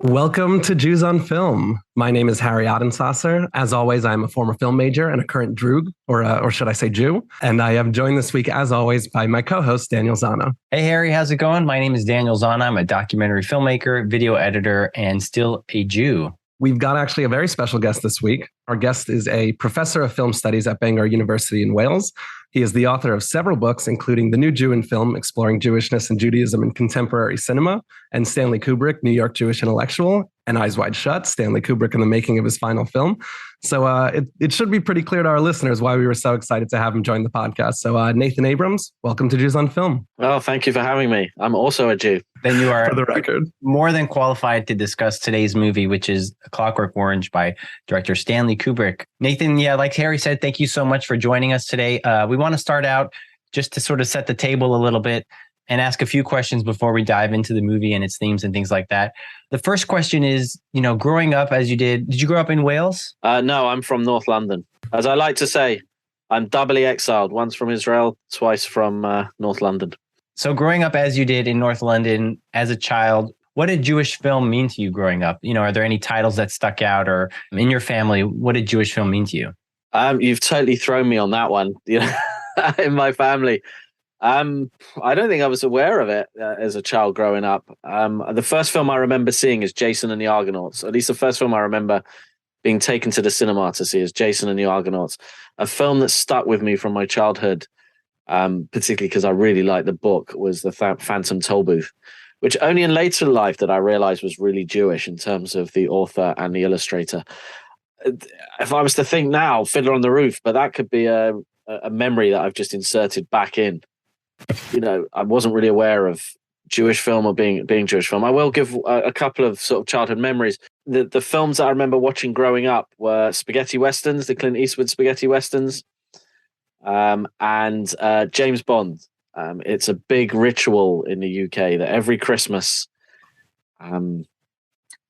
Welcome to Jews on Film. My name is Harry Adensasser. As always, I'm a former film major and a current Droog, or should I say Jew. And I am joined this week, as always, by my co-host, Daniel Zana. Hey, Harry, how's it going? My name is Daniel Zana. I'm a documentary filmmaker, video editor, and still a Jew. We've got actually a very special guest this week. Our guest is a professor of film studies at Bangor University in Wales. He is the author of several books, including The New Jew in Film, Exploring Jewishness and Judaism in Contemporary Cinema, and Stanley Kubrick, New York Jewish Intellectual, and Eyes Wide Shut, Stanley Kubrick in the making of his final film. So it should be pretty clear to our listeners why we were so excited to have him join the podcast. So Nathan Abrams, welcome to Jews on Film. Well, thank you for having me. I'm also a Jew. Then you are, for the record, more than qualified to discuss today's movie, which is A Clockwork Orange by director Stanley Kubrick. Nathan, like Harry said, thank you so much for joining us today. We want to start out just to sort of set the table a little bit and ask a few questions before we dive into the movie and its themes and things like that. The first question is, growing up as you did you grow up in Wales? No, I'm from North London. As I like to say, I'm doubly exiled, once from Israel, twice from North London. So growing up as you did in North London as a child, what did Jewish film mean to you growing up? Are there any titles that stuck out, or in your family, what did Jewish film mean to you? You've totally thrown me on that one. In my family. I don't think I was aware of it as a child growing up. The first film I remember seeing is Jason and the Argonauts. At least the first film I remember being taken to the cinema to see is Jason and the Argonauts, a film that stuck with me from my childhood, particularly because I really liked the book, was the Phantom Tollbooth, which only in later life that I realized was really Jewish in terms of the author and the illustrator. If I was to think now, Fiddler on the Roof, but that could be a memory that I've just inserted back in. I wasn't really aware of Jewish film or being Jewish film. I will give a couple of sort of childhood memories. The films that I remember watching growing up were spaghetti westerns, the Clint Eastwood spaghetti westerns, and James Bond. It's a big ritual in the UK that every Christmas,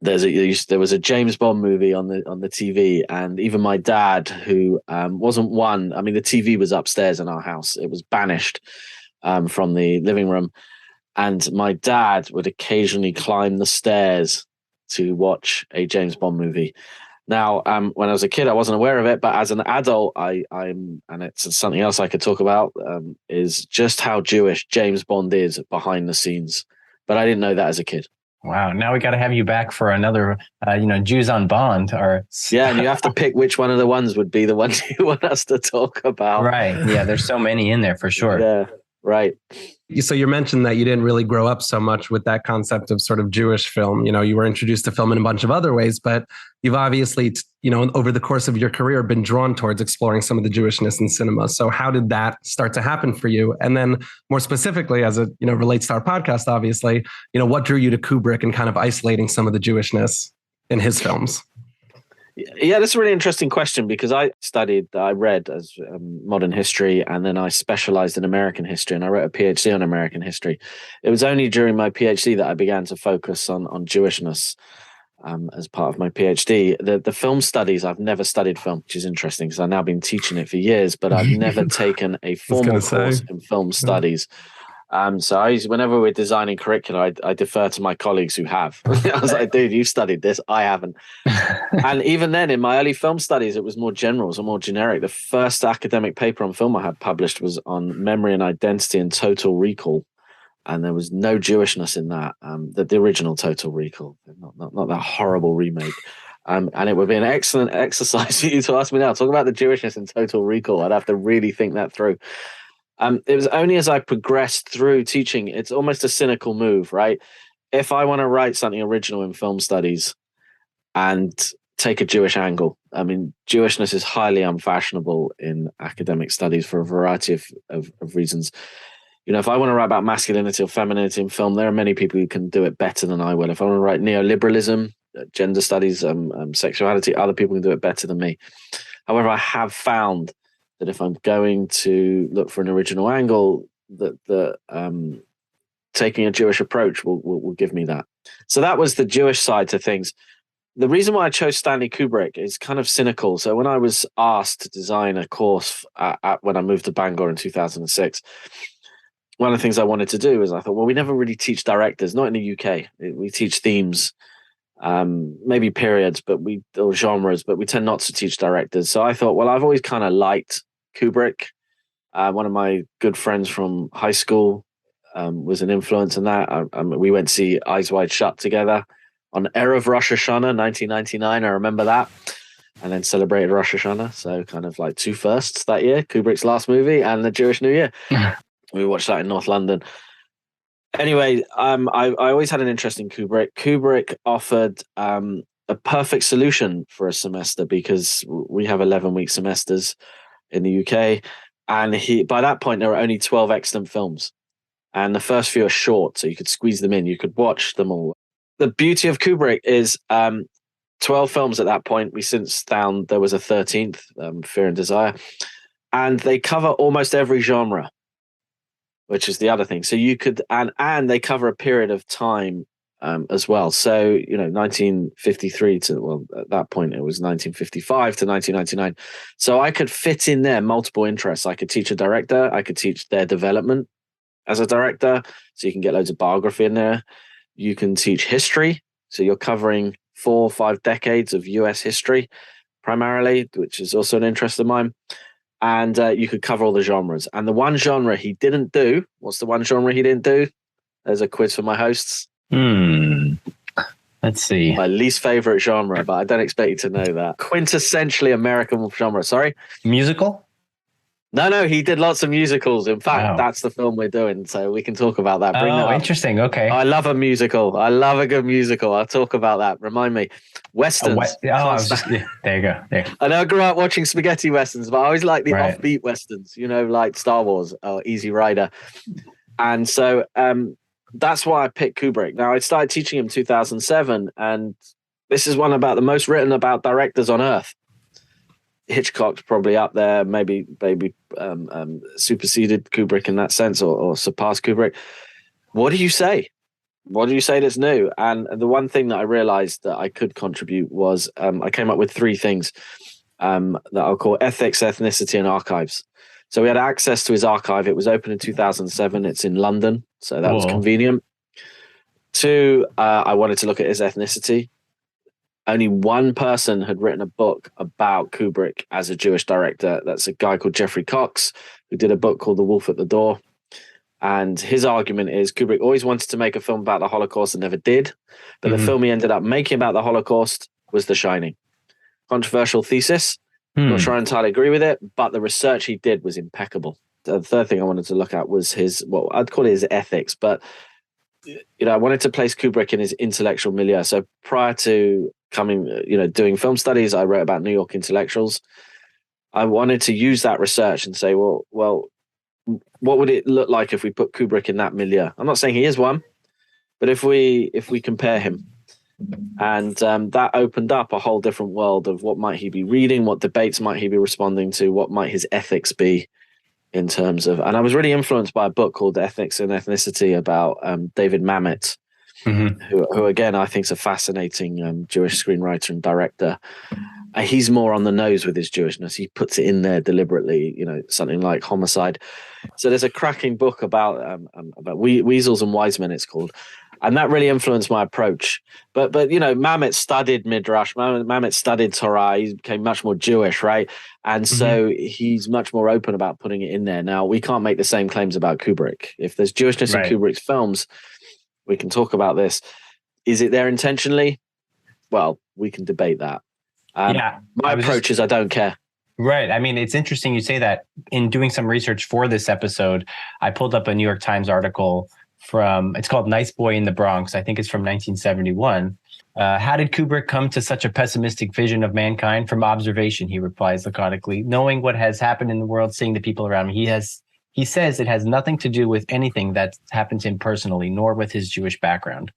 there was a James Bond movie on the TV, and even my dad, who wasn't one. I mean, the TV was upstairs in our house; it was banished from the living room, and my dad would occasionally climb the stairs to watch a James Bond movie. Now, when I was a kid, I wasn't aware of it, but as an adult, I'm, and it's something else I could talk about, is just how Jewish James Bond is behind the scenes. But I didn't know that as a kid. Wow. Now we got to have you back for another, Jews on Bond. Yeah, and you have to pick which one of the ones would be the ones you want us to talk about. Right. Yeah, there's so many in there for sure. Yeah, right. So you mentioned that you didn't really grow up so much with that concept of sort of Jewish film. You were introduced to film in a bunch of other ways, but you've obviously, over the course of your career, been drawn towards exploring some of the Jewishness in cinema. So how did that start to happen for you? And then more specifically, as it relates to our podcast, obviously, what drew you to Kubrick and kind of isolating some of the Jewishness in his films? Yeah, that's a really interesting question, because I read as modern history, and then I specialized in American history, and I wrote a PhD on American history. It was only during my PhD that I began to focus on Jewishness as part of my PhD. The film studies, I've never studied film, which is interesting because I've now been teaching it for years, but I've never taken a formal course in film studies. So whenever we're designing curricula, I defer to my colleagues who have. I was like, dude, you've studied this. I haven't. And even then, in my early film studies, it was more general, so more generic. The first academic paper on film I had published was on memory and identity and total recall. And there was no Jewishness in that, the original Total Recall, not that horrible remake. And it would be an excellent exercise for you to ask me now, talk about the Jewishness in Total Recall. I'd have to really think that through. It was only as I progressed through teaching, it's almost a cynical move, right? If I want to write something original in film studies and take a Jewish angle, I mean, Jewishness is highly unfashionable in academic studies for a variety of reasons. If I want to write about masculinity or femininity in film, there are many people who can do it better than I will. If I want to write neoliberalism, gender studies, sexuality, other people can do it better than me. However, I have found that if I'm going to look for an original angle, that taking a Jewish approach will give me that. So that was the Jewish side to things. The reason why I chose Stanley Kubrick is kind of cynical. So when I was asked to design a course when I moved to Bangor in 2006, one of the things I wanted to do is I thought, well, we never really teach directors, not in the UK. We teach themes maybe periods, or genres, but we tend not to teach directors. So I thought, well, I've always kind of liked Kubrick. One of my good friends from high school was an influence in that. We went to see Eyes Wide Shut together on Erev Rosh Hashanah, 1999. I remember that. And then celebrated Rosh Hashanah. So kind of like two firsts that year, Kubrick's last movie and the Jewish New Year. We watched that in North London. Anyway, I always had an interest in Kubrick. Kubrick offered a perfect solution for a semester because we have 11-week semesters in the UK. And by that point, there were only 12 excellent films. And the first few are short, so you could squeeze them in. You could watch them all. The beauty of Kubrick is 12 films at that point. We since found there was a 13th, Fear and Desire. And they cover almost every genre, which is the other thing. So you could, and they cover a period of time as well. So, 1953 at that point, it was 1955 to 1999. So I could fit in there multiple interests. I could teach a director. I could teach their development as a director. So you can get loads of biography in there. You can teach history. So you're covering 4 or 5 decades of US history primarily, which is also an interest of mine. And you could cover all the genres. And the one genre he didn't do, what's the one genre he didn't do? There's a quiz for my hosts. Let's see. My least favorite genre, but I don't expect you to know that. Quintessentially American genre, sorry. Musical? No, he did lots of musicals. In fact, That's the film we're doing, so we can talk about that. Bring that up. Interesting. Okay. I love a musical. I love a good musical. I'll talk about that. Remind me. Westerns. There you go. There. I know I grew up watching spaghetti westerns, but I always like the offbeat westerns, like Star Wars or Easy Rider. And so that's why I picked Kubrick. Now, I started teaching him in 2007, and this is one about the most written about directors on earth. Hitchcock's probably up there, maybe superseded Kubrick in that sense, or surpassed Kubrick. What do you say? What do you say that's new? And the one thing that I realized that I could contribute was I came up with 3 things that I'll call ethics, ethnicity, and archives. So we had access to his archive. It was open in 2007. It's in London, so that was convenient. 2, I wanted to look at his ethnicity. Only one person had written a book about Kubrick as a Jewish director. That's a guy called Jeffrey Cox, who did a book called The Wolf at the Door. And his argument is Kubrick always wanted to make a film about the Holocaust and never did. But the film he ended up making about the Holocaust was The Shining. Controversial thesis. Not sure I entirely agree with it, but the research he did was impeccable. The third thing I wanted to look at was I'd call it his ethics, but I wanted to place Kubrick in his intellectual milieu. So prior to doing film studies, I wrote about New York intellectuals. I wanted to use that research and say, well, what would it look like if we put Kubrick in that milieu? I'm not saying he is one, but if we compare him, and that opened up a whole different world of what might he be reading, what debates might he be responding to, what might his ethics be in terms of. And I was really influenced by a book called Ethics and Ethnicity about David Mamet, who again I think is a fascinating Jewish screenwriter and director. He's more on the nose with his Jewishness. He puts it in there deliberately, something like Homicide. So there's a cracking book about weasels and wise men, it's called. And that really influenced my approach. But Mamet studied Midrash. Mamet studied Torah. He became much more Jewish, right? And so he's much more open about putting it in there. Now, we can't make the same claims about Kubrick. If there's Jewishness in Kubrick's films, we can talk about this. Is it there intentionally? Well, we can debate that. My approach is I don't care. Right. I mean, it's interesting you say that. In doing some research for this episode, I pulled up a New York Times article it's called Nice Boy in the Bronx. I think it's from 1971. How did Kubrick come to such a pessimistic vision of mankind? From observation, he replies laconically. Knowing what has happened in the world, seeing the people around me, he says it has nothing to do with anything that happened to him personally, nor with his Jewish background.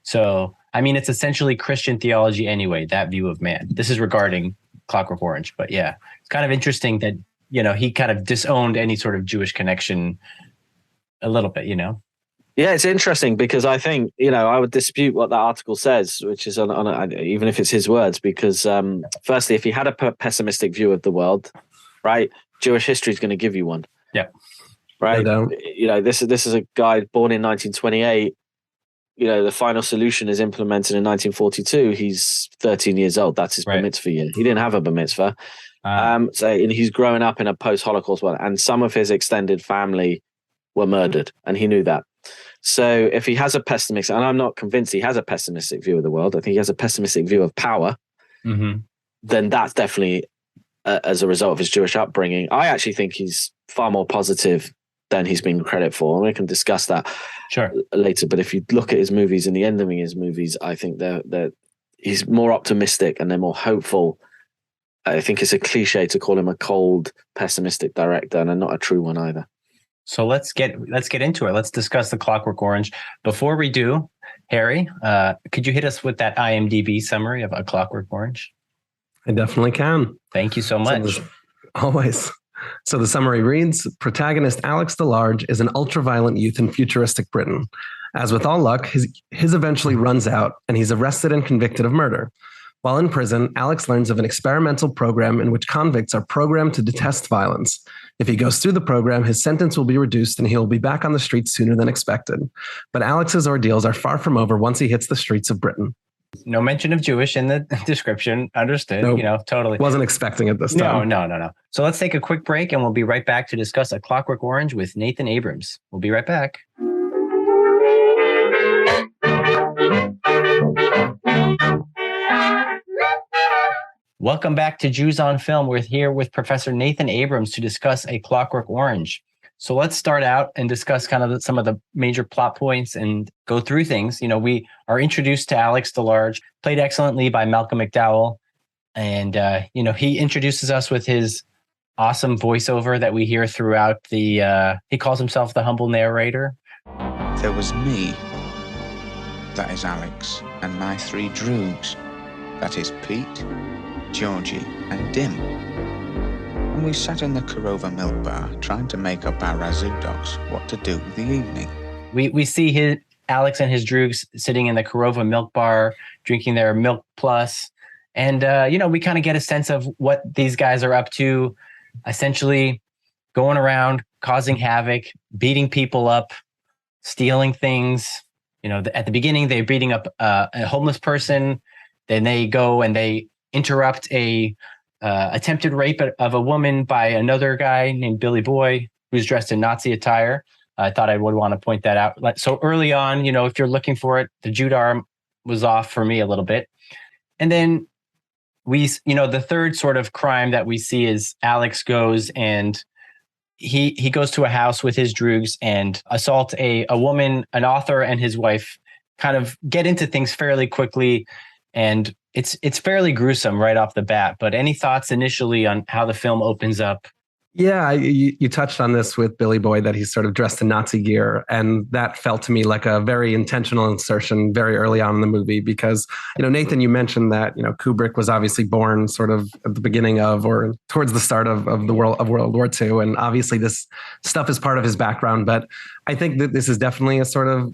So, I mean, it's essentially Christian theology anyway, that view of man. This is regarding Clockwork Orange, but yeah, it's kind of interesting that, he kind of disowned any sort of Jewish connection a little bit, Yeah, it's interesting because I think, I would dispute what that article says, which is even if it's his words, because firstly, if he had a pessimistic view of the world, right, Jewish history is going to give you one. Yeah. Right. This is a guy born in 1928 the final solution is implemented in 1942, he's 13 years old. That's his bar mitzvah year. He didn't have a bar mitzvah. And he's growing up in a post-Holocaust world, and some of his extended family were murdered, and he knew that. So if he has a pessimistic, and I'm not convinced he has a pessimistic view of the world, I think he has a pessimistic view of power, then that's definitely as a result of his Jewish upbringing. I actually think he's far more positive than he's been credited for, and we can discuss that later. But if you look at his movies and the ending of his movies, I think he's more optimistic and they're more hopeful. I think it's a cliche to call him a cold, pessimistic director, and not a true one either. So let's get into it. Let's discuss The Clockwork Orange. Before we do, Harry, could you hit us with that IMDb summary of A Clockwork Orange? I definitely can. Thank you so much. Always. So the summary reads, protagonist Alex DeLarge is an ultra-violent youth in futuristic Britain. As with all luck, his eventually runs out, and he's arrested and convicted of murder. While in prison, Alex learns of an experimental program in which convicts are programmed to detest violence. If he goes through the program, his sentence will be reduced and he will be back on the streets sooner than expected. But Alex's ordeals are far from over once he hits the streets of Britain. No mention of Jewish in the description. Understood. Nope. Totally. Wasn't expecting it this time. No. So let's take a quick break and we'll be right back to discuss A Clockwork Orange with Nathan Abrams. We'll be right back. Welcome back to Jews on Film. We're here with Professor Nathan Abrams to discuss A Clockwork Orange. So let's start out and discuss kind of some of the major plot points and go through things. We are introduced to Alex DeLarge, played excellently by Malcolm McDowell. And, he introduces us with his awesome voiceover that we hear throughout he calls himself the humble narrator. There was me, that is Alex, and my 3 droogs, that is Pete, Georgie, and Dim. And we sat in the Korova milk bar trying to make up our razoo docs what to do with the evening. We see Alex and his droogs sitting in the Korova milk bar, drinking their Milk Plus. And, we kind of get a sense of what these guys are up to, essentially going around, causing havoc, beating people up, stealing things. At the beginning, they're beating up a homeless person. Then they go and they interrupt a attempted rape of a woman by another guy named Billy Boy, who's dressed in Nazi attire. I thought I would want to point that out. So early on, if you're looking for it, the Judar was off for me a little bit. And then the third sort of crime that we see is Alex goes and he goes to a house with his droogs and assault a woman, an author, and his wife, kind of get into things fairly quickly. And it's fairly gruesome right off the bat. But any thoughts initially on how the film opens up? Yeah, you touched on this with Billy Boy, that he's sort of dressed in Nazi gear. And that felt to me like a very intentional insertion very early on in the movie because, Nathan, you mentioned that, Kubrick was obviously born sort of at the beginning of or towards the start of World War II. And obviously this stuff is part of his background. But I think that this is definitely a sort of,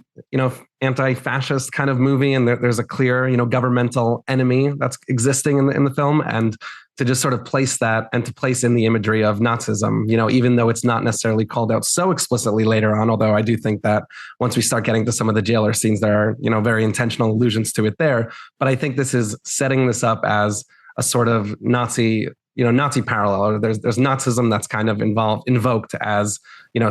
anti-fascist kind of movie. And there's a clear, governmental enemy that's existing in the film. And to just sort of place that and to place in the imagery of Nazism, even though it's not necessarily called out so explicitly later on, although I do think that once we start getting to some of the jailer scenes, there are, very intentional allusions to it there. But I think this is setting this up as a sort of Nazi parallel, or there's Nazism that's kind of invoked as,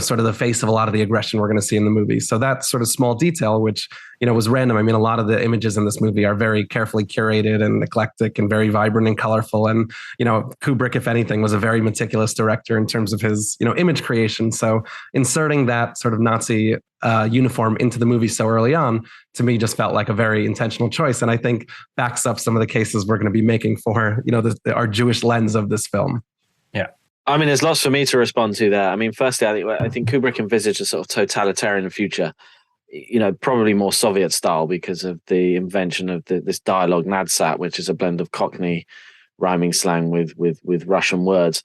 sort of the face of a lot of the aggression we're going to see in the movie. So that sort of small detail, which, was random. I mean, a lot of the images in this movie are very carefully curated and eclectic and very vibrant and colorful. And, Kubrick, if anything, was a very meticulous director in terms of his, image creation. So inserting that sort of Nazi uniform into the movie so early on, to me, just felt like a very intentional choice. And I think backs up some of the cases we're going to be making for, our Jewish lens of this film. Yeah. I mean, there's lots for me to respond to there. I mean, firstly, I think Kubrick envisaged a sort of totalitarian future, probably more Soviet style because of the invention of this dialogue Nadsat, which is a blend of Cockney rhyming slang with Russian words.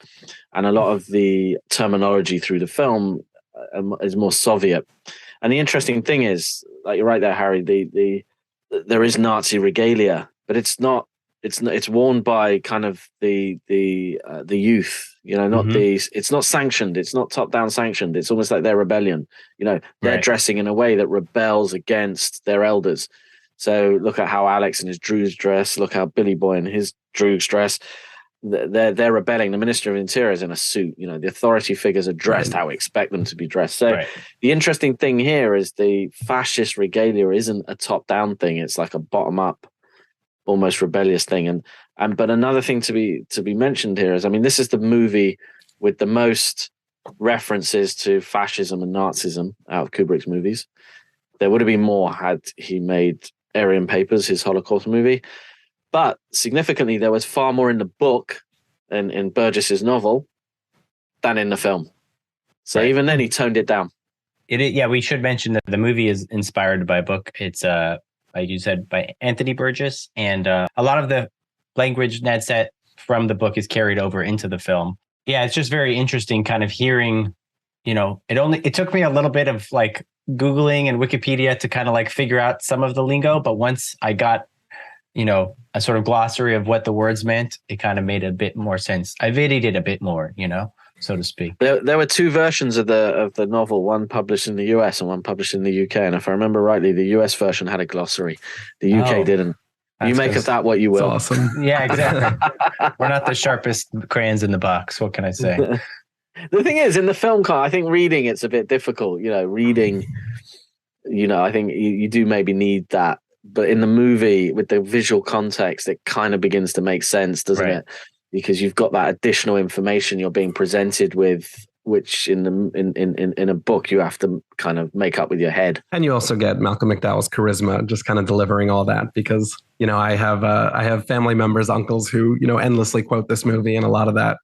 And a lot of the terminology through the film is more Soviet. And the interesting thing is, like you're right there, Harry, there is Nazi regalia, but it's not It's worn by kind of the youth, not it's not sanctioned. It's not top down sanctioned. It's almost like their rebellion. They're dressing in a way that rebels against their elders. So look at how Alex and his Druze dress. Look how Billy Boy and his Druze dress. They're rebelling. The Minister of Interior is in a suit. The authority figures are dressed how we expect them to be dressed. So the interesting thing here is the fascist regalia isn't a top down thing. It's like a bottom up, almost rebellious thing. But another thing to be mentioned here is, this is the movie with the most references to fascism and Nazism out of Kubrick's movies. There would have been more had he made Aryan Papers, his Holocaust movie. But significantly, there was far more in the book and in Burgess's novel than in the film. So even then, he toned it down. We should mention that the movie is inspired by a book. It's like you said, by Anthony Burgess, and a lot of the language Ned set from the book is carried over into the film. Yeah, it's just very interesting, kind of hearing. It took me a little bit of like Googling and Wikipedia to kind of like figure out some of the lingo, but once I got a sort of glossary of what the words meant, it kind of made a bit more sense. I varied it a bit more, so to speak. There were two versions of the novel, one published in the US and one published in the UK. And if I remember rightly, the US version had a glossary. The UK didn't. You make of that what you will. That's awesome. Yeah, exactly. We're not the sharpest crayons in the box. What can I say? The thing is, in the film, I think reading it's a bit difficult. Reading, I think you do maybe need that. But in the movie, with the visual context, it kind of begins to make sense, doesn't it? Because you've got that additional information you're being presented with, which in a book you have to kind of make up with your head. And you also get Malcolm McDowell's charisma, just kind of delivering all that. Because I have family members, uncles who endlessly quote this movie, and a lot of that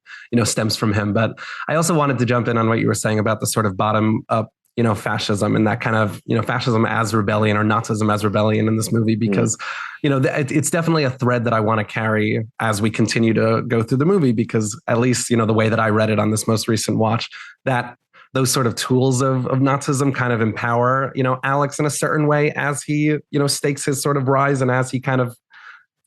stems from him. But I also wanted to jump in on what you were saying about the sort of bottom up fascism and that kind of, fascism as rebellion or Nazism as rebellion in this movie, because, it's definitely a thread that I want to carry as we continue to go through the movie, because at least, the way that I read it on this most recent watch, that those sort of tools of Nazism kind of empower, Alex in a certain way as he, stakes his sort of rise and as he kind of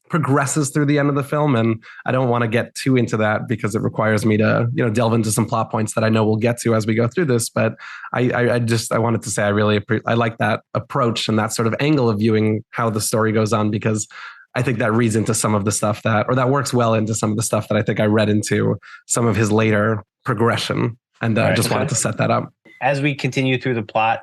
progresses through the end of the film. And I don't want to get too into that because it requires me to, delve into some plot points that I know we'll get to as we go through this. But I wanted to say I like that approach and that sort of angle of viewing how the story goes on, because I think that reads into some of the stuff that works well into some of the stuff that I think I read into some of his later progression. And I just wanted to set that up. As we continue through the plot,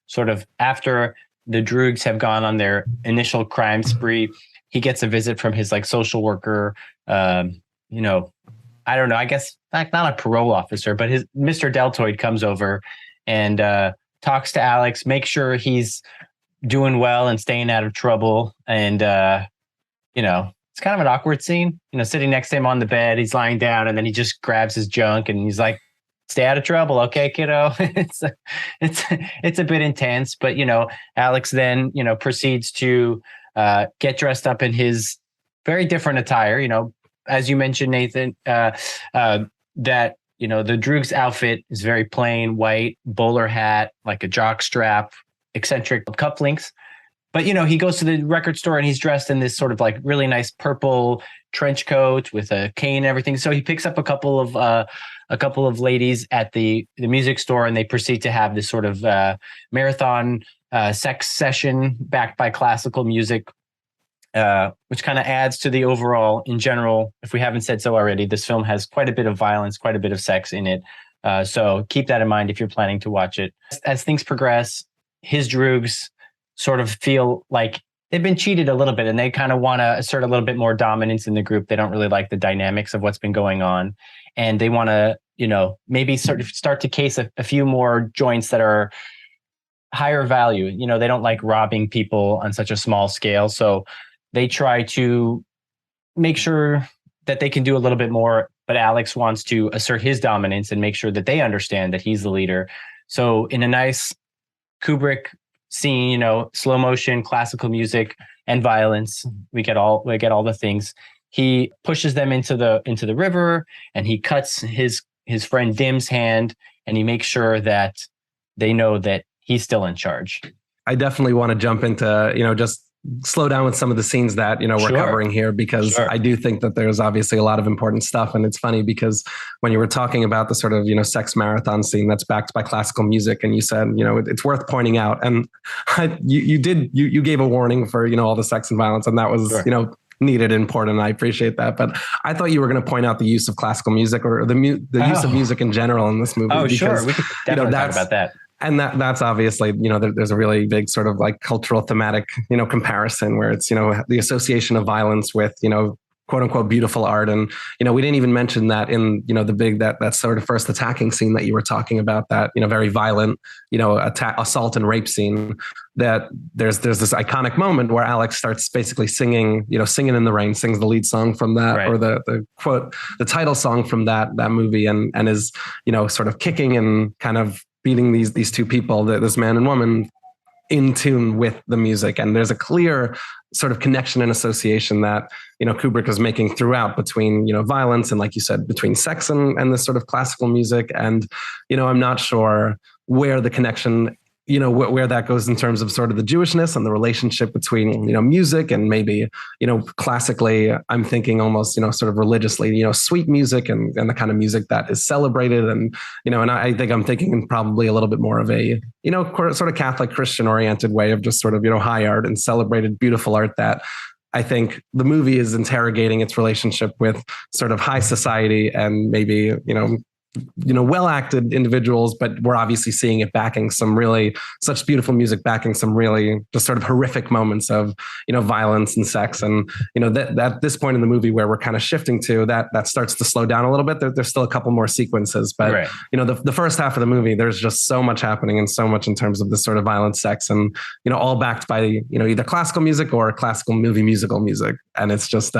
sort of after the Druids have gone on their initial crime spree, he gets a visit from his like social worker, I don't know, I guess not a parole officer, but his Mr. Deltoid comes over and talks to Alex, make sure he's doing well and staying out of trouble. And, it's kind of an awkward scene, sitting next to him on the bed, he's lying down and then he just grabs his junk and he's like, stay out of trouble. Okay, kiddo. It's a bit intense, but, Alex then, proceeds to get dressed up in his very different attire, as you mentioned, Nathan, that, the Droog's outfit is very plain, white, bowler hat, like a jock strap, eccentric cufflinks. But, he goes to the record store and he's dressed in this sort of like really nice purple trench coat with a cane and everything. So he picks up a couple of ladies at the music store and they proceed to have this sort of marathon sex session backed by classical music, which kind of adds to the overall, in general, if we haven't said so already, this film has quite a bit of violence, quite a bit of sex in it. So keep that in mind if you're planning to watch it. As things progress, his Droogs sort of feel like they've been cheated a little bit and they kind of want to assert a little bit more dominance in the group. They don't really like the dynamics of what's been going on. And they want to, maybe sort of start to case a few more joints that are higher value. They don't like robbing people on such a small scale. So they try to make sure that they can do a little bit more, but Alex wants to assert his dominance and make sure that they understand that he's the leader. So in a nice Kubrick scene, slow motion, classical music and violence, we get all the things. He pushes them into the river and he cuts his friend Dim's hand and he makes sure that they know that he's still in charge. I definitely want to jump into, just slow down with some of the scenes that, we're Sure. covering here, because Sure. I do think that there's obviously a lot of important stuff. And it's funny because when you were talking about the sort of, sex marathon scene that's backed by classical music, and you said, it's worth pointing out. And you gave a warning for, all the sex and violence, and that was, Sure. needed and important. I appreciate that. But I thought you were going to point out the use of classical music, or the use of music in general in this movie. Oh, because, sure. We could definitely talk about that. And that's obviously, there's a really big sort of like cultural thematic, comparison where it's, the association of violence with, quote unquote, beautiful art. And, we didn't even mention that in, that sort of first attacking scene that you were talking about, that, very violent, assault and rape scene, that there's this iconic moment where Alex starts basically singing, Singing in the Rain, sings the lead song from that, right. or the quote, the title song from that movie, and is, sort of kicking and kind of beating these two people, this man and woman, in tune with the music. And there's a clear sort of connection and association that, Kubrick is making throughout between, violence and, like you said, between sex and this sort of classical music. And, I'm not sure where the connection, where that goes in terms of sort of the Jewishness and the relationship between, music and maybe, classically, I'm thinking almost, sort of religiously, sweet music and the kind of music that is celebrated. And, and I think I'm thinking in probably a little bit more of a, sort of Catholic Christian oriented way of just sort of, high art and celebrated beautiful art that I think the movie is interrogating its relationship with sort of high society and maybe, well-acted individuals, but we're obviously seeing it backing some really such beautiful music, backing some really just sort of horrific moments of, violence and sex. And, that at this point in the movie where we're kind of shifting to that starts to slow down a little bit. There's still a couple more sequences, but, right. The first half of the movie, there's just so much happening and so much in terms of this sort of violent sex and, all backed by, either classical music or classical musical music. And it's just,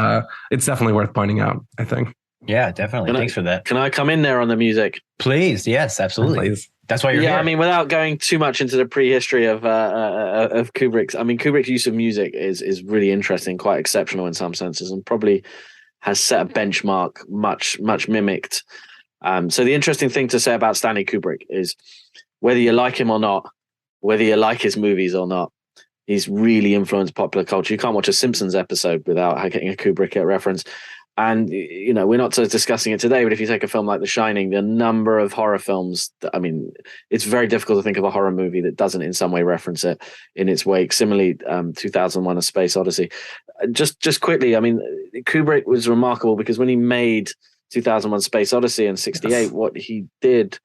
it's definitely worth pointing out, I think. Yeah, definitely. Thanks for that. Can I come in there on the music? Please. Yes, absolutely. Please. That's why you're here. I mean, without going too much into the prehistory of Kubrick's, Kubrick's use of music is really interesting, quite exceptional in some senses, and probably has set a benchmark much mimicked. So the interesting thing to say about Stanley Kubrick is whether you like him or not, whether you like his movies or not, he's really influenced popular culture. You can't watch a Simpsons episode without getting a Kubrick reference. And, we're not discussing it today, but if you take a film like The Shining, the number of horror films, it's very difficult to think of a horror movie that doesn't in some way reference it in its wake. Similarly, 2001: A Space Odyssey. Just quickly, Kubrick was remarkable because when he made 2001: Space Odyssey in 1968, what he did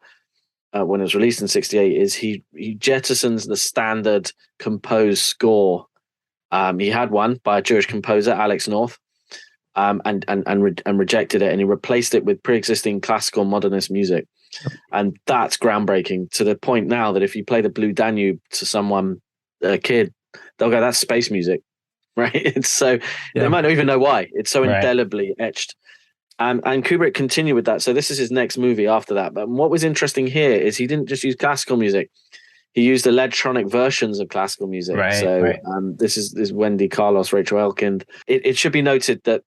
when it was released in 1968 is he jettisons the standard composed score. He had one by a Jewish composer, Alex North. And rejected it, and he replaced it with pre-existing classical modernist music, and that's groundbreaking to the point now that if you play the Blue Danube to a kid, they'll go, "That's space music," right? It's so they might not even know why. It's so indelibly etched. And Kubrick continued with that. So this is his next movie after that. But what was interesting here is he didn't just use classical music. He used electronic versions of classical music. This is Wendy Carlos, Rachel Elkind. It should be noted that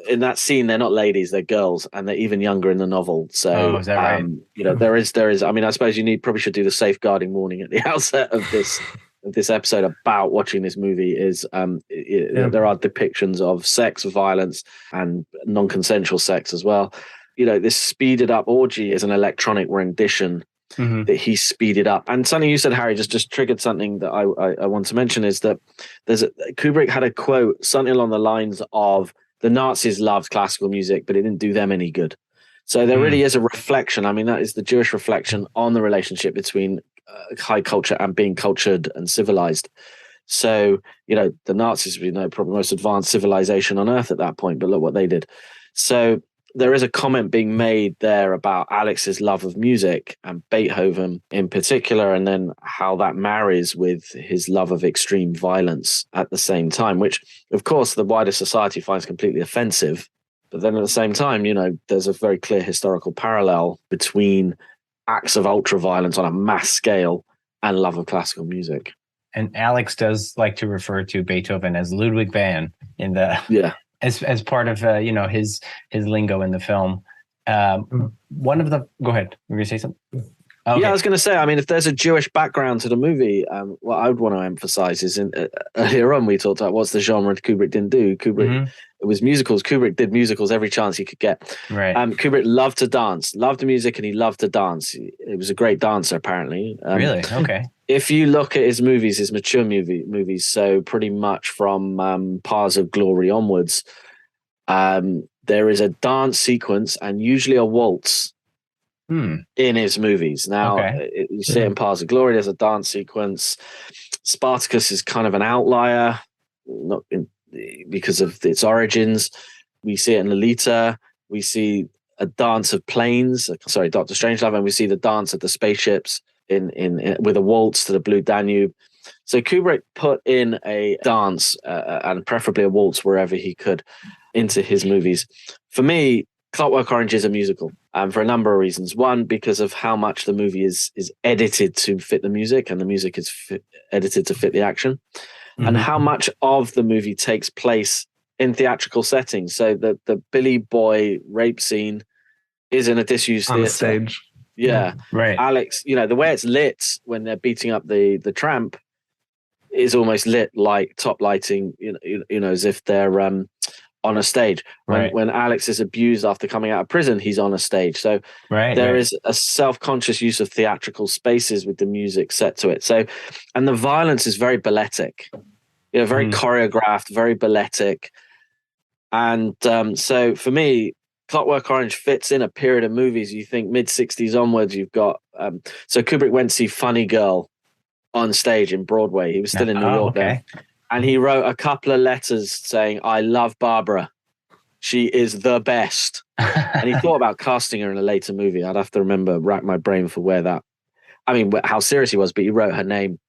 in that scene, they're not ladies, they're girls, and they're even younger in the novel. So, is that right? There is. I suppose probably should do the safeguarding warning at the outset of this episode about watching this movie. Is there are depictions of sex, violence, and non-consensual sex as well. This speeded up orgy is an electronic rendition. Mm-hmm. That he speeded up. And something you said, Harry, just triggered something that I want to mention is that Kubrick had a quote, something along the lines of the Nazis loved classical music, but it didn't do them any good. So there really is a reflection. That is the Jewish reflection on the relationship between high culture and being cultured and civilized. So, the Nazis were probably the most advanced civilization on earth at that point, but look what they did. So there is a comment being made there about Alex's love of music and Beethoven in particular, and then how that marries with his love of extreme violence at the same time, which, of course, the wider society finds completely offensive. But then at the same time, there's a very clear historical parallel between acts of ultra-violence on a mass scale and love of classical music. And Alex does like to refer to Beethoven as Ludwig van in the... As part of his lingo in the film. Go ahead. Were you going to say something? Okay. Yeah, I was going to say, I mean, if there's a Jewish background to the movie, what I would want to emphasize is earlier on we talked about what's the genre Kubrick didn't do. Kubrick, it was musicals. Kubrick did musicals every chance he could get. Right. Kubrick loved to dance, loved the music, and he loved to dance. He was a great dancer, apparently. Really? Okay. If you look at his movies, his mature movies, so pretty much from Paths of Glory onwards, there is a dance sequence and usually a waltz in his movies. Now, you see it in Paths of Glory, there's a dance sequence. Spartacus is kind of an outlier, because of its origins. We see it in Lolita. We see a dance of planes. Dr. Strangelove, and we see the dance of the spaceships in with a waltz to the Blue Danube. So Kubrick put in a dance and preferably a waltz wherever he could into his movies. For me, Clockwork Orange is a musical, for a number of reasons. One, because of how much the movie is edited to fit the music, and the music is edited to fit the action, and how much of the movie takes place in theatrical settings. So the Billy Boy rape scene is in a disused on theater. stage. Yeah. Right. Alex, the way it's lit when they're beating up the tramp is almost lit like top lighting, as if they're on a stage. When Alex is abused after coming out of prison, he's on a stage. So there is a self-conscious use of theatrical spaces with the music set to it. So, and the violence is very balletic, very choreographed, very balletic. And so for me, Clockwork Orange fits in a period of movies. You think mid-60s onwards, you've got... so Kubrick went to see Funny Girl on stage in Broadway. He was still in New York then. And he wrote a couple of letters saying, "I love Barbara. She is the best." And he thought about casting her in a later movie. I'd have to rack my brain for how serious he was, but he wrote her name.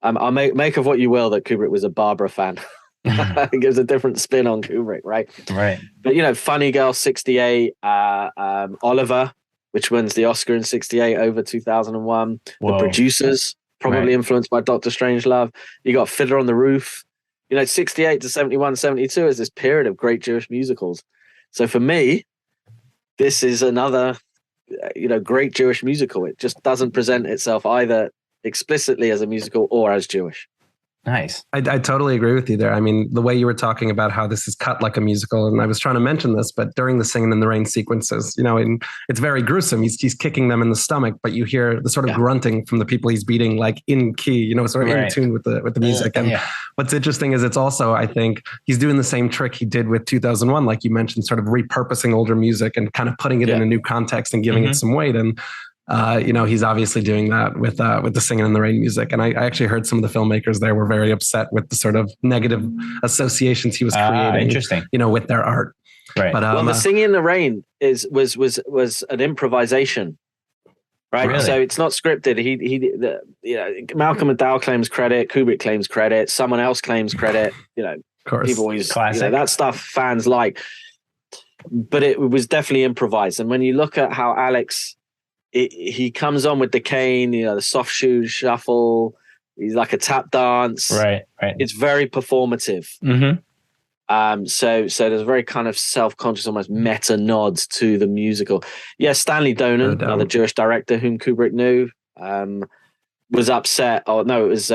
I'll make of what you will that Kubrick was a Barbara fan. It gives a different spin on Kubrick, right? Right. But, Funny Girl, 68, Oliver, which wins the Oscar in 68 over 2001. Whoa. The Producers, probably influenced by Dr. Strangelove. You got Fiddler on the Roof. 68 to 71, 72 is this period of great Jewish musicals. So for me, this is another, great Jewish musical. It just doesn't present itself either explicitly as a musical or as Jewish. Nice. I totally agree with you there. I mean, the way you were talking about how this is cut like a musical, and I was trying to mention this, but during the Singing in the Rain sequences, and it's very gruesome. He's kicking them in the stomach, but you hear the sort of grunting from the people he's beating, like in key, sort of in tune with the music. And what's interesting is it's also, I think, he's doing the same trick he did with 2001, like you mentioned, sort of repurposing older music and kind of putting it in a new context and giving it some weight. And he's obviously doing that with the Singing in the Rain music. And I actually heard some of the filmmakers there were very upset with the sort of negative associations he was creating, interesting. With their art. Right. But the Singing in the Rain was an improvisation, right? Really? So it's not scripted. Malcolm McDowell claims credit, Kubrick claims credit, someone else claims credit. Of course, people always classic. That stuff fans like, but it was definitely improvised. And when you look at how Alex, he comes on with the cane, the soft shoe shuffle. He's like a tap dance. Right. It's very performative. So there's a very kind of self-conscious, almost meta nods to the musical. Yeah, Stanley Donen, another Jewish director whom Kubrick knew, was upset. Oh no, it was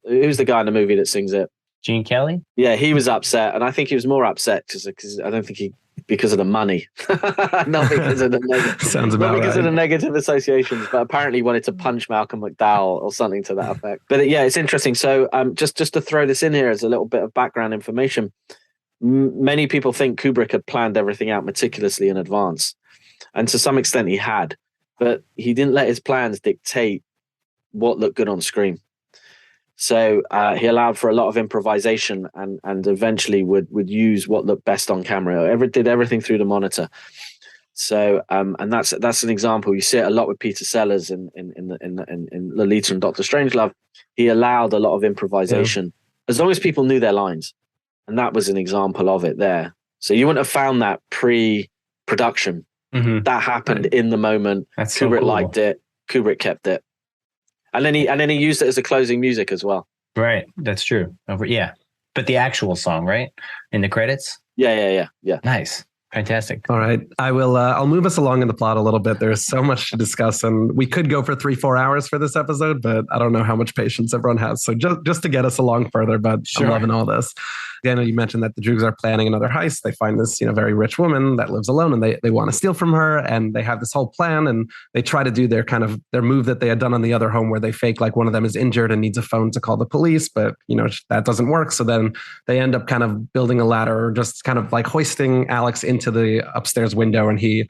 who's the guy in the movie that sings it? Gene Kelly? Yeah, he was upset, and I think he was more upset because I don't think because of the money, not because of the of the negative associations, but apparently he wanted to punch Malcolm McDowell or something to that effect. But it's interesting. So just to throw this in here as a little bit of background information, many people think Kubrick had planned everything out meticulously in advance, and to some extent he had, but he didn't let his plans dictate what looked good on screen. So he allowed for a lot of improvisation and eventually would use what looked best on camera. Did everything through the monitor. So and that's an example. You see it a lot with Peter Sellers in Lolita and Dr. Strangelove. He allowed a lot of improvisation as long as people knew their lines, and that was an example of it there. So you wouldn't have found that pre-production. That happened in the moment. That's Kubrick so cool. liked it. Kubrick kept it. And then he used it as a closing music as well. Right, that's true. Yeah, but the actual song, right, in the credits. Yeah. Nice. Fantastic. All right. I'll move us along in the plot a little bit. There's so much to discuss, and we could go for 3-4 hours for this episode, but I don't know how much patience everyone has. So just to get us along further, but sure. I'm loving all this. Again, you mentioned that the Droogs are planning another heist. They find this, very rich woman that lives alone, and they want to steal from her, and they have this whole plan, and they try to do their move that they had done on the other home, where they fake like one of them is injured and needs a phone to call the police, but that doesn't work. So then they end up kind of building a ladder, or just kind of like hoisting Alex into the upstairs window, and he,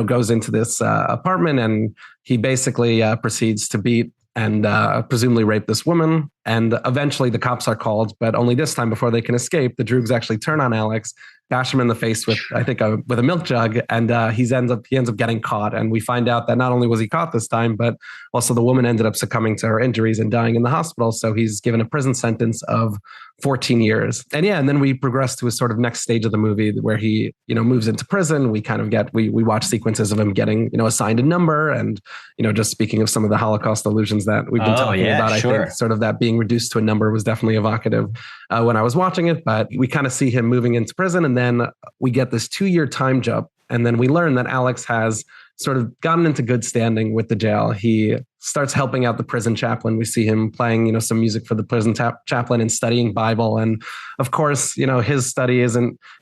goes into this apartment, and he basically proceeds to beat and presumably rape this woman. And eventually the cops are called, but only this time, before they can escape, the Droogs actually turn on Alex, bash him in the face with, I think, with a milk jug, and he ends up getting caught. And we find out that not only was he caught this time, but also the woman ended up succumbing to her injuries and dying in the hospital. So he's given a prison sentence of 14 years. And then we progress to a sort of next stage of the movie where he, moves into prison. We kind of we watch sequences of him getting, assigned a number, and, just speaking of some of the Holocaust allusions that we've been talking about, sure. I think sort of that being reduced to a number was definitely evocative when I was watching it. But we kind of see him moving into prison, and then we get this 2-year time jump. And then we learn that Alex has sort of gotten into good standing with the jail. He starts helping out the prison chaplain. We see him playing, some music for the prison chaplain and studying Bible. And of course, his study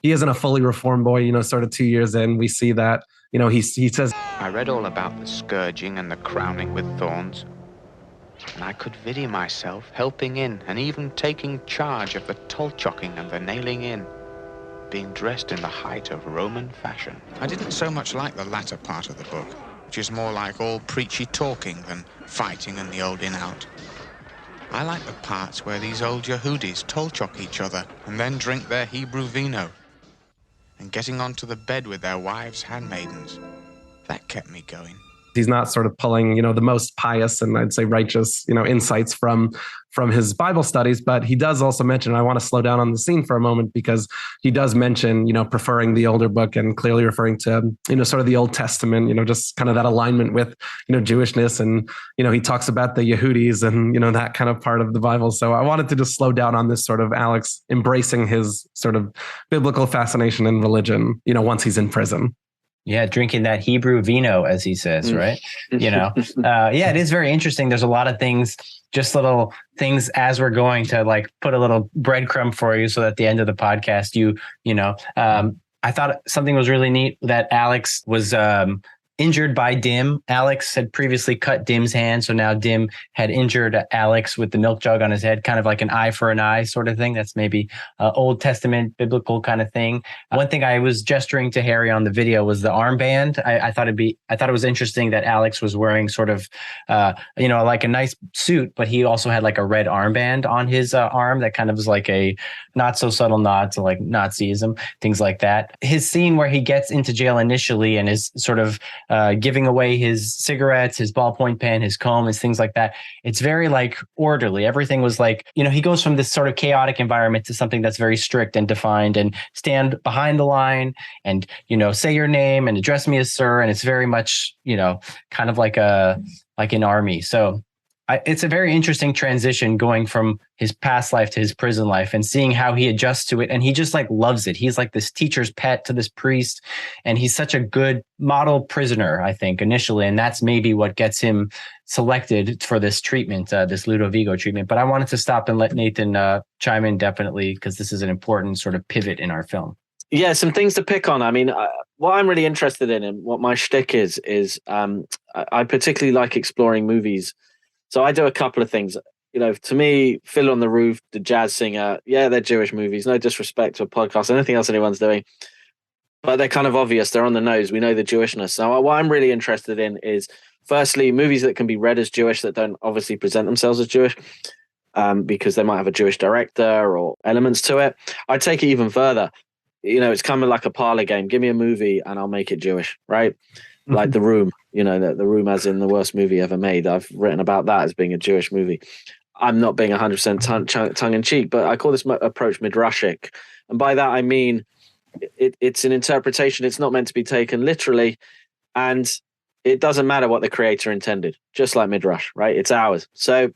he isn't a fully reformed boy, sort of 2 years in. We see that, he says, I read all about the scourging and the crowning with thorns, and I could video myself helping in and even taking charge of the toll-chocking and the nailing in, being dressed in the height of Roman fashion. I didn't so much like the latter part of the book, which is more like all preachy talking than fighting and the old in-out. I like the parts where these old Yehudis toll-chock each other and then drink their Hebrew vino, and getting onto the bed with their wives' handmaidens. That kept me going. He's not sort of pulling, the most pious and I'd say righteous, insights from his Bible studies, but he does also mention, I want to slow down on the scene for a moment, because he does mention, preferring the older book and clearly referring to, sort of the Old Testament, just kind of that alignment with, Jewishness. And, he talks about the Yehudis and, that kind of part of the Bible. So I wanted to just slow down on this sort of Alex embracing his sort of biblical fascination in religion, once he's in prison. Yeah, drinking that Hebrew vino, as he says, right? It is very interesting. There's a lot of things, just little things as we're going to like put a little breadcrumb for you, so that at the end of the podcast, I thought something was really neat that Alex was injured by Dim. Alex had previously cut Dim's hand, so now Dim had injured Alex with the milk jug on his head, kind of like an eye for an eye sort of thing. That's maybe Old Testament biblical kind of thing. One thing I was gesturing to Harry on the video was the armband. I thought it was interesting that Alex was wearing sort of like a nice suit, but he also had like a red armband on his arm that kind of was like a not so subtle nod to like Nazism, things like that. His scene where he gets into jail initially and is sort of giving away his cigarettes, his ballpoint pen, his comb, his things like that. It's very like orderly. Everything was like, he goes from this sort of chaotic environment to something that's very strict and defined, and stand behind the line and, say your name and address me as sir. And it's very much, kind of like an army. So it's a very interesting transition going from his past life to his prison life, and seeing how he adjusts to it. And he just like loves it. He's like this teacher's pet to this priest, and he's such a good model prisoner, I think, initially. And that's maybe what gets him selected for this treatment, this Ludovico treatment. But I wanted to stop and let Nathan chime in definitely, because this is an important sort of pivot in our film. Yeah, some things to pick on. I mean, what I'm really interested in and what my shtick is I particularly like exploring movies. So I do a couple of things. To me, Fiddler on the Roof, The Jazz Singer, yeah, they're Jewish movies. No disrespect to a podcast, anything else anyone's doing. But they're kind of obvious. They're on the nose. We know the Jewishness. So what I'm really interested in is, firstly, movies that can be read as Jewish that don't obviously present themselves as Jewish, because they might have a Jewish director or elements to it. I'd take it even further. It's kind of like a parlor game. Give me a movie and I'll make it Jewish, right? Like The Room, the Room as in the worst movie ever made. I've written about that as being a Jewish movie. I'm not being 100% tongue in cheek, but I call this approach midrashic. And by that, I mean, it's an interpretation. It's not meant to be taken literally. And it doesn't matter what the creator intended, just like midrash, right? It's ours. So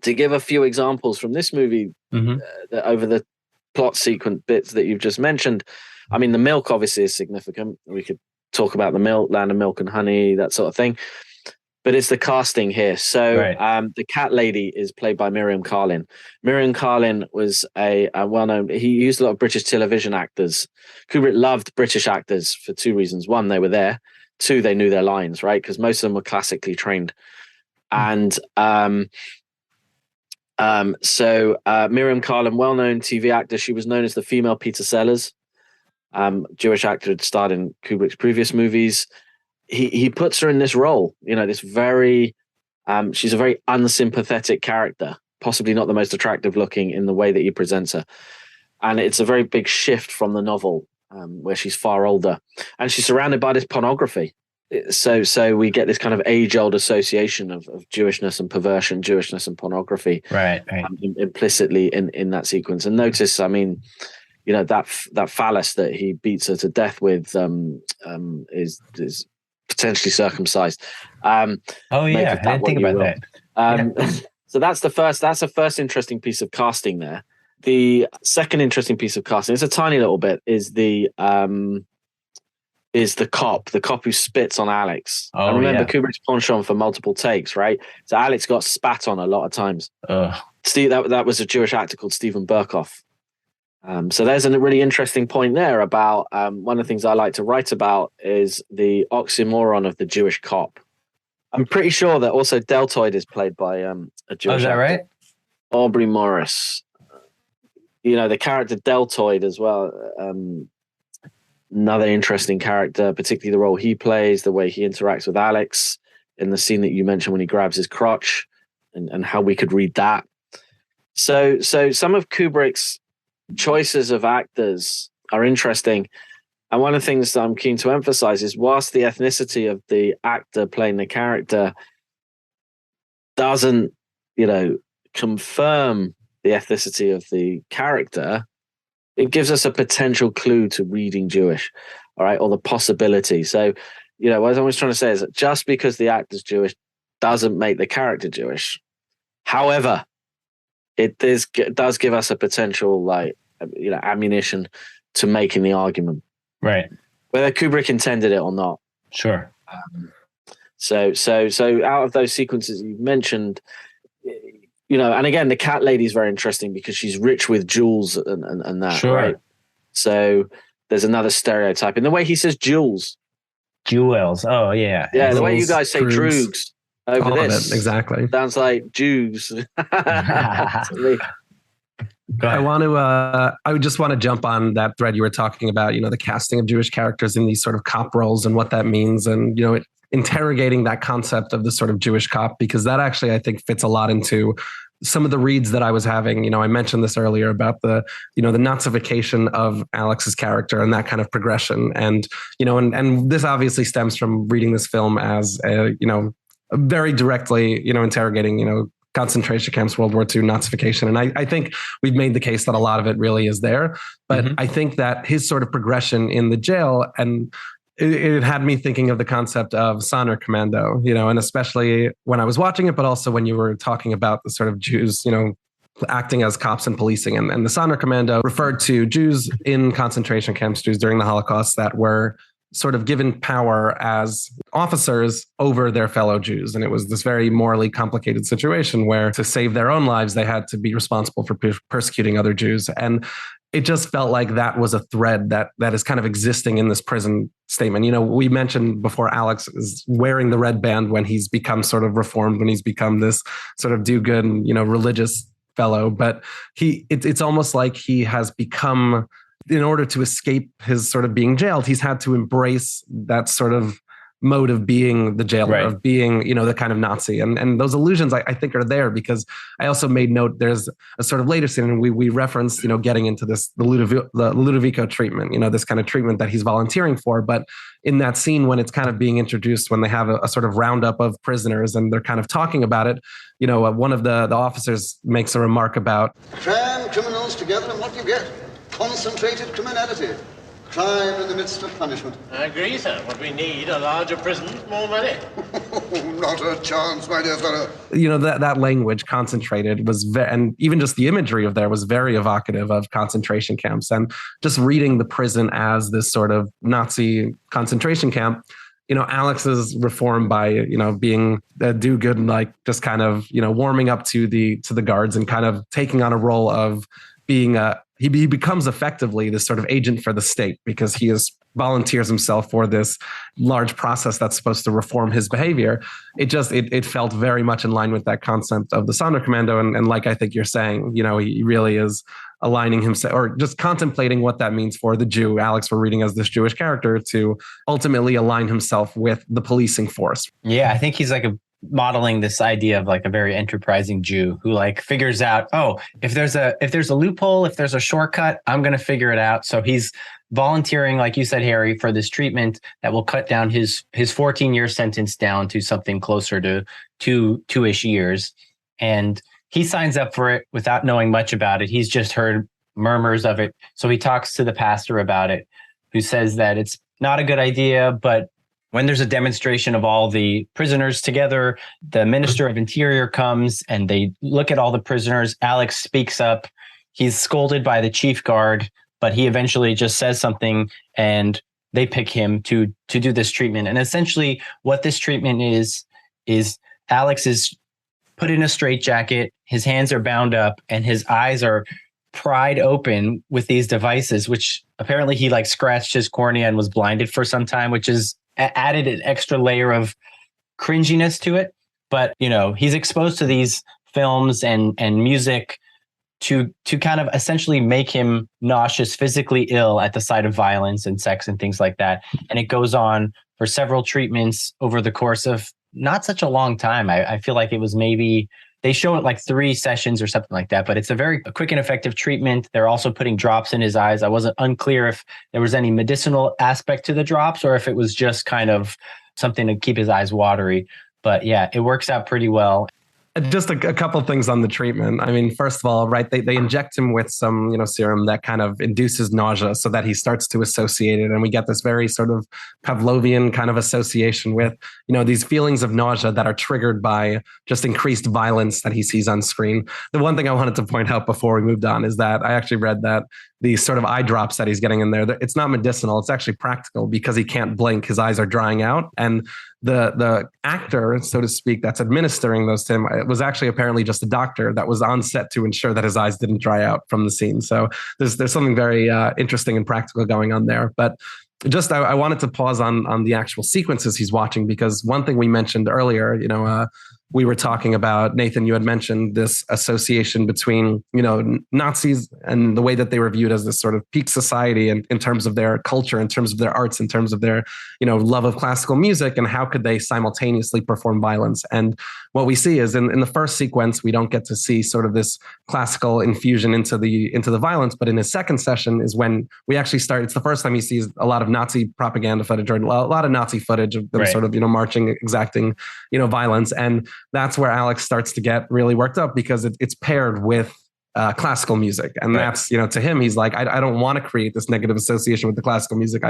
to give a few examples from this movie, that over the plot sequence bits that you've just mentioned, I mean, the milk obviously is significant. We could talk about the milk, Land of Milk and Honey, that sort of thing. But it's the casting here. So the cat lady is played by Miriam Carlin. Miriam Carlin was a well-known, he used a lot of British television actors. Kubrick loved British actors for two reasons. One, they were there. Two, they knew their lines, right? Because most of them were classically trained. And so Miriam Carlin, well-known TV actor, she was known as the female Peter Sellers. Jewish actor, had starred in Kubrick's previous movies. He puts her in this role, this very, she's a very unsympathetic character, possibly not the most attractive looking in the way that he presents her. And it's a very big shift from the novel, where she's far older and she's surrounded by this pornography. So we get this kind of age-old association of Jewishness and perversion, Jewishness and pornography, right. Implicitly in that sequence. And notice, I mean, that phallus that he beats her to death with is potentially circumcised. I didn't think about that. So that's the first interesting piece of casting there. The second interesting piece of casting, it's a tiny little bit, is the cop who spits on Alex. I remember Kubrick's penchant for multiple takes, right? So Alex got spat on a lot of times. Steve, that was a Jewish actor called Stephen Burkoff. So there's a really interesting point there about one of the things I like to write about is the oxymoron of the Jewish cop. I'm pretty sure that also Deltoid is played by a Jewish is that actor, right? Aubrey Morris. The character Deltoid as well. Another interesting character, particularly the role he plays, the way he interacts with Alex in the scene that you mentioned when he grabs his crotch, and how we could read that. So some of Kubrick's choices of actors are interesting. And one of the things that I'm keen to emphasize is whilst the ethnicity of the actor playing the character doesn't, confirm the ethnicity of the character, it gives us a potential clue to reading Jewish, all right, or the possibility. So, what I'm always trying to say is that just because the actor's Jewish doesn't make the character Jewish. However, it does give us a potential, ammunition to making the argument, right? Whether Kubrick intended it or not. Sure. So out of those sequences you've mentioned, and again, the cat lady is very interesting because she's rich with jewels and that, sure. Right? So there's another stereotype in the way he says jewels. Jewels. Oh yeah. Yeah, the way you guys say droogs. Over all this, of it, exactly. Sounds like Jews. I would just want to jump on that thread you were talking about, the casting of Jewish characters in these sort of cop roles and what that means. And, interrogating that concept of the sort of Jewish cop, because that actually, I think, fits a lot into some of the reads that I was having. I mentioned this earlier about the Nazification of Alex's character and that kind of progression. And, and this obviously stems from reading this film as very directly, interrogating, concentration camps, World War II, Nazification. And I think we've made the case that a lot of it really is there. But I think that his sort of progression in the jail, and it had me thinking of the concept of Sonderkommando, and especially when I was watching it, but also when you were talking about the sort of Jews, acting as cops and policing. And the Sonderkommando referred to Jews in concentration camps, Jews during the Holocaust that were sort of given power as officers over their fellow Jews. And it was this very morally complicated situation where to save their own lives, they had to be responsible for persecuting other Jews. And it just felt like that was a thread that is kind of existing in this prison statement. We mentioned before Alex is wearing the red band when he's become sort of reformed, when he's become this sort of do-good, religious fellow. But it's almost like he has become, in order to escape his sort of being jailed, he's had to embrace that sort of mode of being the jailer, right, of being, the kind of Nazi. And those allusions, I think, are there because I also made note there's a sort of later scene, and we referenced, getting into this, the Ludovico treatment, this kind of treatment that he's volunteering for. But in that scene, when it's kind of being introduced, when they have a sort of roundup of prisoners and they're kind of talking about it, one of the officers makes a remark about cram criminals together and what do you get? Concentrated criminality. Crime in the midst of punishment. I agree, sir. What we need are larger prisons, more money. Oh, not a chance, my dear fellow. That language concentrated was and even just the imagery of there was very evocative of concentration camps. And just reading the prison as this sort of Nazi concentration camp, Alex is reformed by, being a do-good and like just kind of, warming up to the guards and kind of taking on a role of being he becomes effectively this sort of agent for the state because he volunteers himself for this large process that's supposed to reform his behavior. It felt very much in line with that concept of the Sonderkommando. And like I think you're saying, he really is aligning himself or just contemplating what that means for the Jew, Alex, we're reading as this Jewish character, to ultimately align himself with the policing force. Yeah, I think he's like modeling this idea of like a very enterprising Jew who like figures out, oh, if there's a loophole, if there's a shortcut, I'm going to figure it out. So he's volunteering, like you said, Harry, for this treatment that will cut down his 14-year sentence down to something closer to two-ish years. And he signs up for it without knowing much about it. He's just heard murmurs of it. So he talks to the pastor about it, who says that it's not a good idea, but when there's a demonstration of all the prisoners together, the Minister of Interior comes and they look at all the prisoners. Alex speaks up. He's scolded by the chief guard, but he eventually just says something and they pick him to do this treatment. And essentially what this treatment is Alex is put in a straitjacket, his hands are bound up and his eyes are pried open with these devices, which apparently he like scratched his cornea and was blinded for some time, which is added an extra layer of cringiness to it. But, he's exposed to these films and music to kind of essentially make him nauseous, physically ill at the sight of violence and sex and things like that. And it goes on for several treatments over the course of not such a long time. I feel like it was maybe they show it like 3 sessions or something like that, but it's a very quick and effective treatment. They're also putting drops in his eyes. I wasn't unclear if there was any medicinal aspect to the drops or if it was just kind of something to keep his eyes watery. But yeah, it works out pretty well. Just a couple of things on the treatment. I mean, first of all, right, they inject him with some, serum that kind of induces nausea so that he starts to associate it. And we get this very sort of Pavlovian kind of association with, these feelings of nausea that are triggered by just increased violence that he sees on screen. The one thing I wanted to point out before we moved on is that I actually read that the sort of eye drops that he's getting in there, it's not medicinal. It's actually practical because he can't blink. His eyes are drying out. And the actor, so to speak, that's administering those to him, it was actually apparently just a doctor that was on set to ensure that his eyes didn't dry out from the scene. So there's something very interesting and practical going on there. But just I wanted to pause on the actual sequences he's watching, because one thing we mentioned earlier, we were talking about, Nathan, you had mentioned this association between, Nazis and the way that they were viewed as this sort of peak society in terms of their culture, in terms of their arts, in terms of their, love of classical music, and how could they simultaneously perform violence. And what we see is in the first sequence, we don't get to see sort of this classical infusion into the violence, but in his second session is when we actually start. It's the first time he sees a lot of Nazi propaganda footage, or a lot of Nazi footage of them right. sort of, marching, exacting, violence. And that's where Alex starts to get really worked up, because it's paired with classical music. And right. that's, to him, he's like, I don't want to create this negative association with the classical music.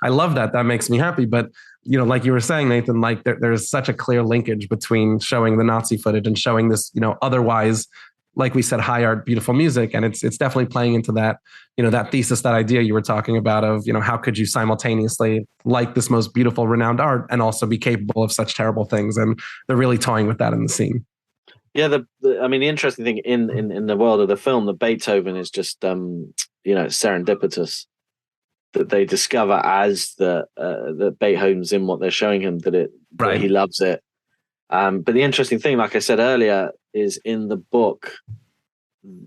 I love that. That makes me happy. But, like you were saying, Nathan, like there's such a clear linkage between showing the Nazi footage and showing this, otherwise, like we said, high art, beautiful music. And it's definitely playing into that, that thesis, that idea you were talking about of, how could you simultaneously like this most beautiful, renowned art and also be capable of such terrible things? And they're really toying with that in the scene. Yeah, the interesting thing in the world of the film, the Beethoven is just serendipitous, that they discover as the Beethoven's in what they're showing him, that he loves it. But the interesting thing, like I said earlier, is in the book,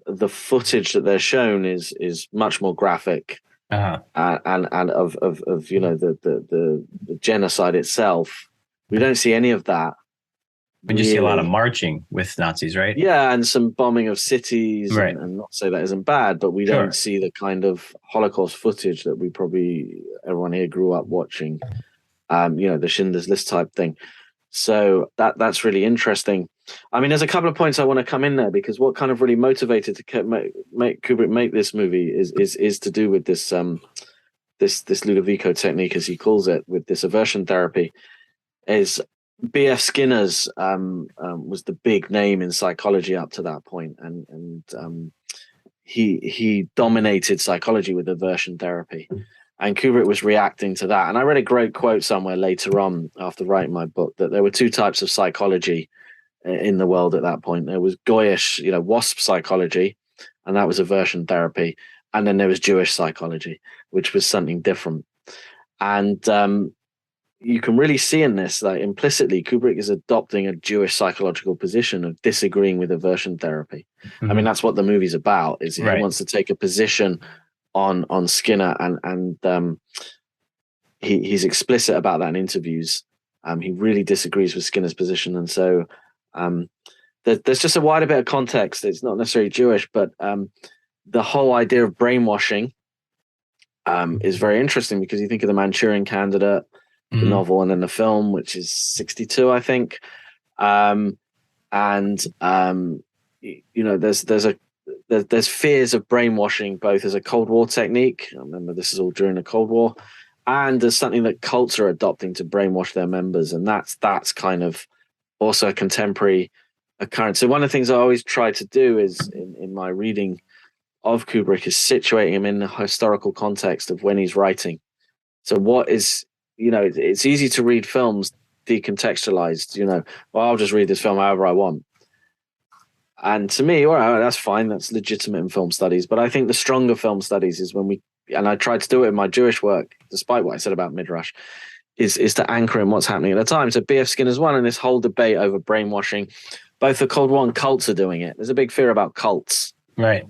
the footage that they're shown is much more graphic, and of the genocide itself. We don't see any of that. But you see a lot of marching with Nazis, right? Yeah, and some bombing of cities, right. and not say that isn't bad, but we don't see the kind of Holocaust footage that we probably everyone here grew up watching. The Schindler's List type thing. So that's really interesting. I mean, there's a couple of points I want to come in there, because what kind of really motivated to make Kubrick make this movie is to do with this this Ludovico technique, as he calls it, with this aversion therapy. Is B.F. Skinner's was the big name in psychology up to that point, and he dominated psychology with aversion therapy, and Kubrick was reacting to that. And I read a great quote somewhere later on after writing my book that there were two types of psychology in the world at that point. There was Goyish, WASP psychology, and that was aversion therapy, and then there was Jewish psychology, which was something different. And you can really see in this that implicitly Kubrick is adopting a Jewish psychological position of disagreeing with aversion therapy. Mm-hmm. I mean, that's what the movie's about, is he wants to take a position on Skinner, and he's explicit about that in interviews. He really disagrees with Skinner's position. And so there's just a wider bit of context. It's not necessarily Jewish, but the whole idea of brainwashing is very interesting, because you think of the Manchurian Candidate, the novel, and then the film, which is 1962, I think. There's fears of brainwashing, both as a Cold War technique. I remember this is all during the Cold War, and as something that cults are adopting to brainwash their members. And that's kind of also a contemporary occurrence. So one of the things I always try to do is in my reading of Kubrick is situating him in the historical context of when he's writing. So what is, it's easy to read films decontextualized, well, I'll just read this film however I want. And to me, all right, that's fine. That's legitimate in film studies. But I think the stronger film studies is when and I tried to do it in my Jewish work, despite what I said about Midrash, is to anchor in what's happening at the time. So B.F. Skinner's one, and this whole debate over brainwashing, both the Cold War and cults are doing it. There's a big fear about cults. Right.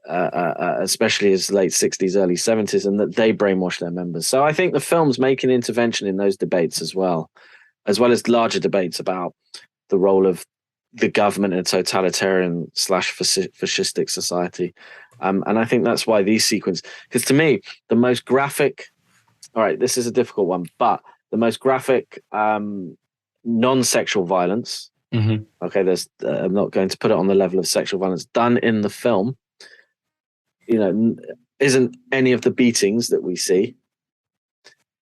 Especially as late 60s, early 70s, and that they brainwash their members. So I think the films make an intervention in those debates as well as larger debates about the role of the government in a totalitarian / fascistic society. And I think that's why these sequences, because to me, the most graphic, all right, this is a difficult one, but the most graphic non-sexual violence, okay, I'm not going to put it on the level of sexual violence, done in the film, isn't any of the beatings that we see.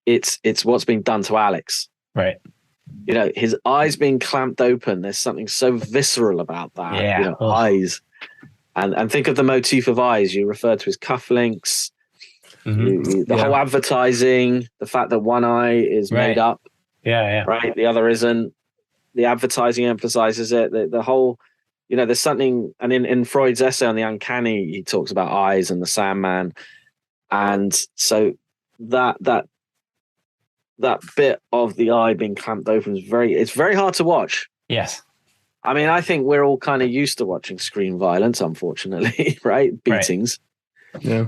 It's what's being done to Alex. Right. His eyes being clamped open. There's something so visceral about that. Yeah. Eyes. And think of the motif of eyes. You referred to his cufflinks, the whole advertising, the fact that one eye is made up. Yeah. Right. The other isn't. The advertising emphasizes it. The whole, there's something, and in Freud's essay on the uncanny, he talks about eyes and the Sandman. And so that bit of the eye being clamped open is it's very hard to watch. Yes. I mean, I think we're all kind of used to watching screen violence, unfortunately, right? Beatings. Right. Yeah.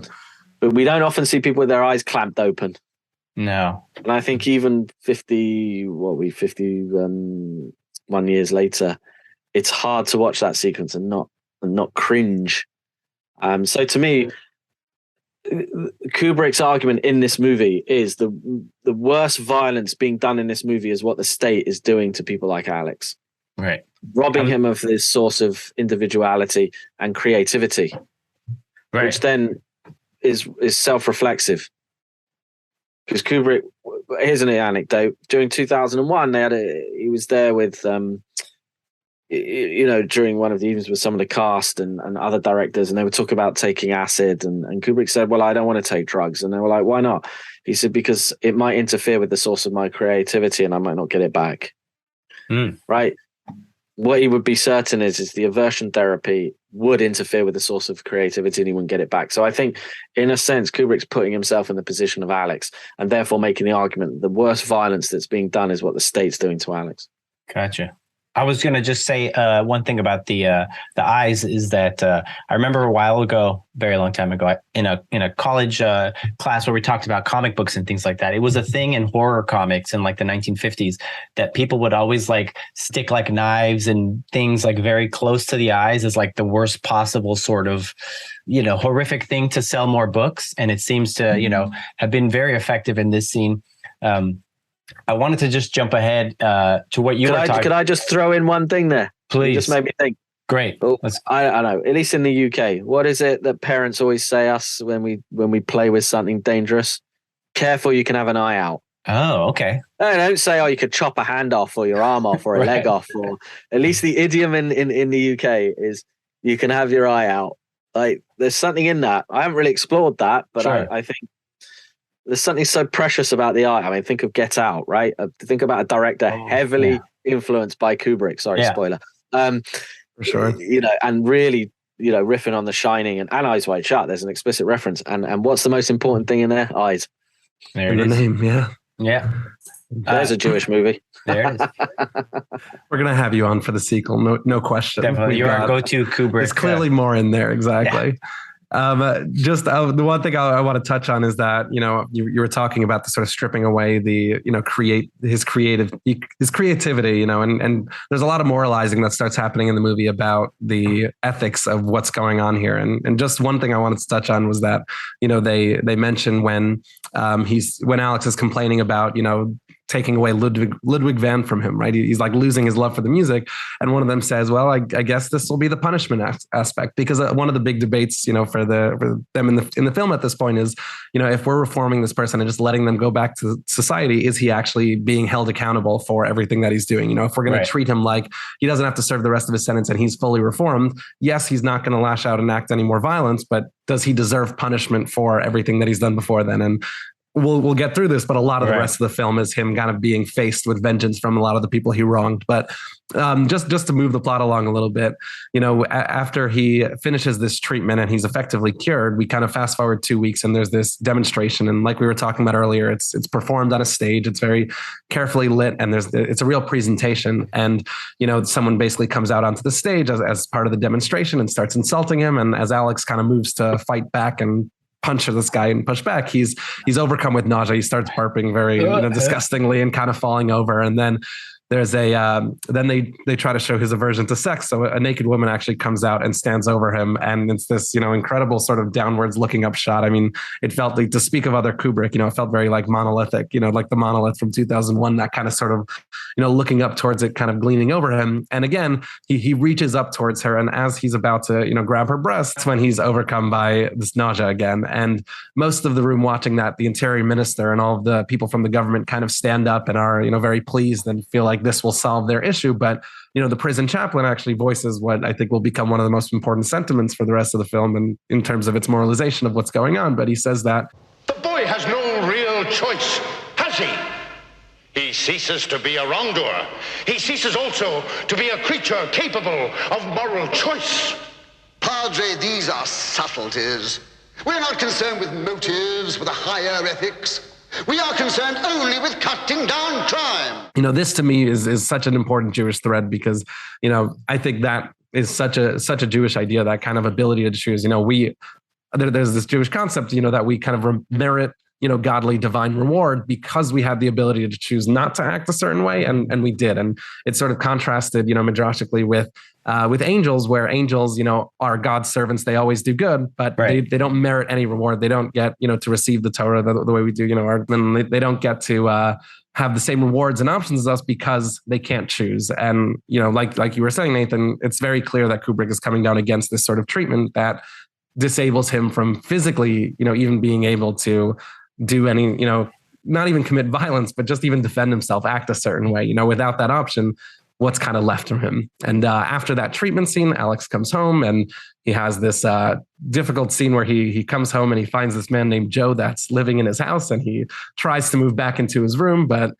But we don't often see people with their eyes clamped open. No. And I think even 51 years later, it's hard to watch that sequence and not cringe. So to me, Kubrick's argument in this movie is the worst violence being done in this movie is what the state is doing to people like Alex. Right. Robbing him of this source of individuality and creativity, which then is self-reflexive. Because Kubrick, here's an anecdote. During 2001, he was there with, during one of the evenings with some of the cast and other directors, and they were talking about taking acid. And Kubrick said, well, I don't want to take drugs. And they were like, why not? He said, because it might interfere with the source of my creativity and I might not get it back. Right? What he would be certain is the aversion therapy would interfere with the source of creativity and he wouldn't get it back. So I think, in a sense, Kubrick's putting himself in the position of Alex and therefore making the argument the worst violence that's being done is what the state's doing to Alex. Gotcha. I was going to just say one thing about the eyes is that I remember a while ago, very long time ago, in a college class where we talked about comic books and things like that. It was a thing in horror comics in like the 1950s that people would always like stick like knives and things like very close to the eyes as like the worst possible sort of, horrific thing to sell more books. And it seems to, have been very effective in this scene. I wanted to just jump ahead to what you were talking. Could I just throw in one thing there? Please. You just made me think. Great. Well, I know. At least in the UK, what is it that parents always say us when we play with something dangerous? Careful, you can have an eye out. Oh, okay. No, don't say, oh, you could chop a hand off or your arm off or a leg off. Or at least the idiom in the UK is you can have your eye out. Like, there's something in that. I haven't really explored that, but Sure. I think there's something so precious about the eye. I mean, think of Get Out, right? Think about a director heavily influenced by Kubrick. Sorry, spoiler. For sure. And really, riffing on The Shining and Eyes Wide Shut. There's an explicit reference. And what's the most important thing in there? Eyes. There In it the is. name, yeah. Yeah. There's a Jewish movie. There it is. We're going to have you on for the sequel. No question. Definitely. You're our go-to Kubrick. There's clearly more in there. Exactly. The one thing I want to touch on is that, you were talking about the sort of stripping away the, his creativity, and there's a lot of moralizing that starts happening in the movie about the ethics of what's going on here. And just one thing I wanted to touch on was that, they mention when Alex is complaining about, taking away Ludwig van from him, right? He's like losing his love for the music. And one of them says, well, I guess this will be the punishment aspect, because one of the big debates, for them in the film at this point is, if we're reforming this person and just letting them go back to society, is he actually being held accountable for everything that he's doing? If we're going to treat him like he doesn't have to serve the rest of his sentence and he's fully reformed, yes, he's not going to lash out and act any more violence, but does he deserve punishment for everything that he's done before then? And we'll get through this, but a lot of the rest of the film is him kind of being faced with vengeance from a lot of the people he wronged. But just to move the plot along a little bit, after he finishes this treatment and he's effectively cured, we kind of fast forward 2 weeks and there's this demonstration. And like we were talking about earlier, it's performed on a stage. It's very carefully lit, and it's a real presentation. And someone basically comes out onto the stage as part of the demonstration and starts insulting him. And as Alex kind of moves to fight back and punch this guy and push back, he's overcome with nausea. He starts burping very disgustingly and kind of falling over. And then there's then they try to show his aversion to sex. So a naked woman actually comes out and stands over him. And it's this, incredible sort of downwards looking up shot. I mean, it felt like, to speak of other Kubrick, it felt very like monolithic, like the monolith from 2001, that kind of sort of, looking up towards it, kind of gleaming over him. And again, he reaches up towards her. And as he's about to, grab her breasts, when he's overcome by this nausea again. And most of the room watching that, the interior minister and all of the people from the government kind of stand up and are, very pleased and feel like this will solve their issue. But, the prison chaplain actually voices what I think will become one of the most important sentiments for the rest of the film, and in terms of its moralization of what's going on. But he says that the boy has no real choice, has he? He ceases to be a wrongdoer. He ceases also to be a creature capable of moral choice. Padre, these are subtleties. We're not concerned with motives, with a higher ethics. We are concerned only with cutting down crime. This to me is such an important Jewish thread, because, I think that is such a Jewish idea, that kind of ability to choose. There's this Jewish concept, that we kind of merit, godly divine reward because we had the ability to choose not to act a certain way. And we did. And it's sort of contrasted, midrashically with angels, where angels, are God's servants. They always do good, but they don't merit any reward. They don't get, to receive the Torah the way we do, and they don't get to have the same rewards and options as us because they can't choose. And, like you were saying, Nathan, it's very clear that Kubrick is coming down against this sort of treatment that disables him from physically, even being able to do any, not even commit violence, but just even defend himself, act a certain way, without that option. What's kind of left from him. And after that treatment scene, Alex comes home and he has this difficult scene where he comes home and he finds this man named Joe that's living in his house, and he tries to move back into his room, but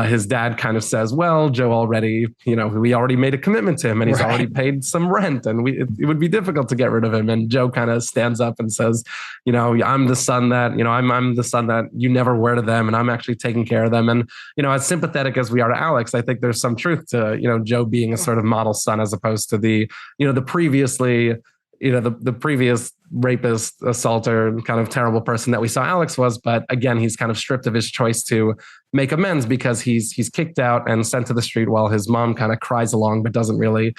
his dad kind of says, well, Joe already, we already made a commitment to him and he's already paid some rent, and it would be difficult to get rid of him. And Joe kind of stands up and says, I'm the son that, I'm the son that you never were to them, and I'm actually taking care of them. And, as sympathetic as we are to Alex, I think there's some truth to, Joe being a sort of model son, as opposed to the, the previously, the previous rapist, assaulter, kind of terrible person that we saw Alex was. But again, he's kind of stripped of his choice to make amends, because he's kicked out and sent to the street while his mom kind of cries along, but doesn't really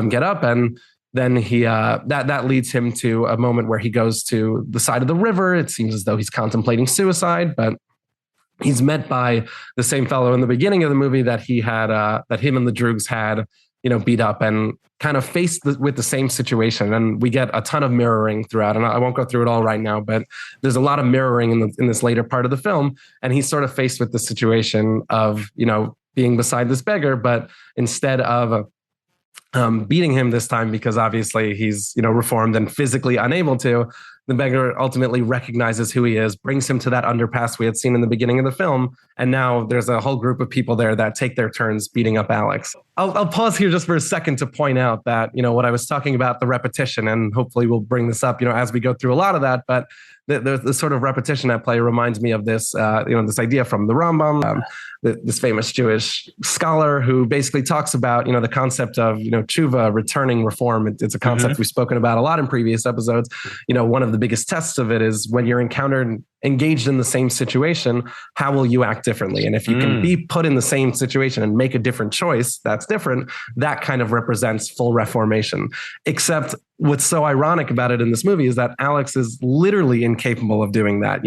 get up. And then he that leads him to a moment where he goes to the side of the river. It seems as though he's contemplating suicide, but he's met by the same fellow in the beginning of the movie that he had, that him and the Droogs had beat up and kind of faced with the same situation. And we get a ton of mirroring throughout. And I won't go through it all right now, but there's a lot of mirroring in this later part of the film. And he's sort of faced with the situation of, being beside this beggar, but instead of beating him this time, because obviously he's, reformed and physically unable to, the beggar ultimately recognizes who he is, brings him to that underpass we had seen in the beginning of the film. And now there's a whole group of people there that take their turns beating up Alex. I'll pause here just for a second to point out that, what I was talking about, the repetition, and hopefully we'll bring this up, as we go through a lot of that, but the sort of repetition at play reminds me of this, this idea from the Rambam, this famous Jewish scholar who basically talks about, the concept of, tshuva, returning, reform. It's a concept we've spoken about a lot in previous episodes. One of the biggest tests of it is when you're engaged in the same situation, how will you act differently? And if you can be put in the same situation and make a different choice, that's different. That kind of represents full reformation. Except what's so ironic about it in this movie is that Alex is literally incapable of doing that.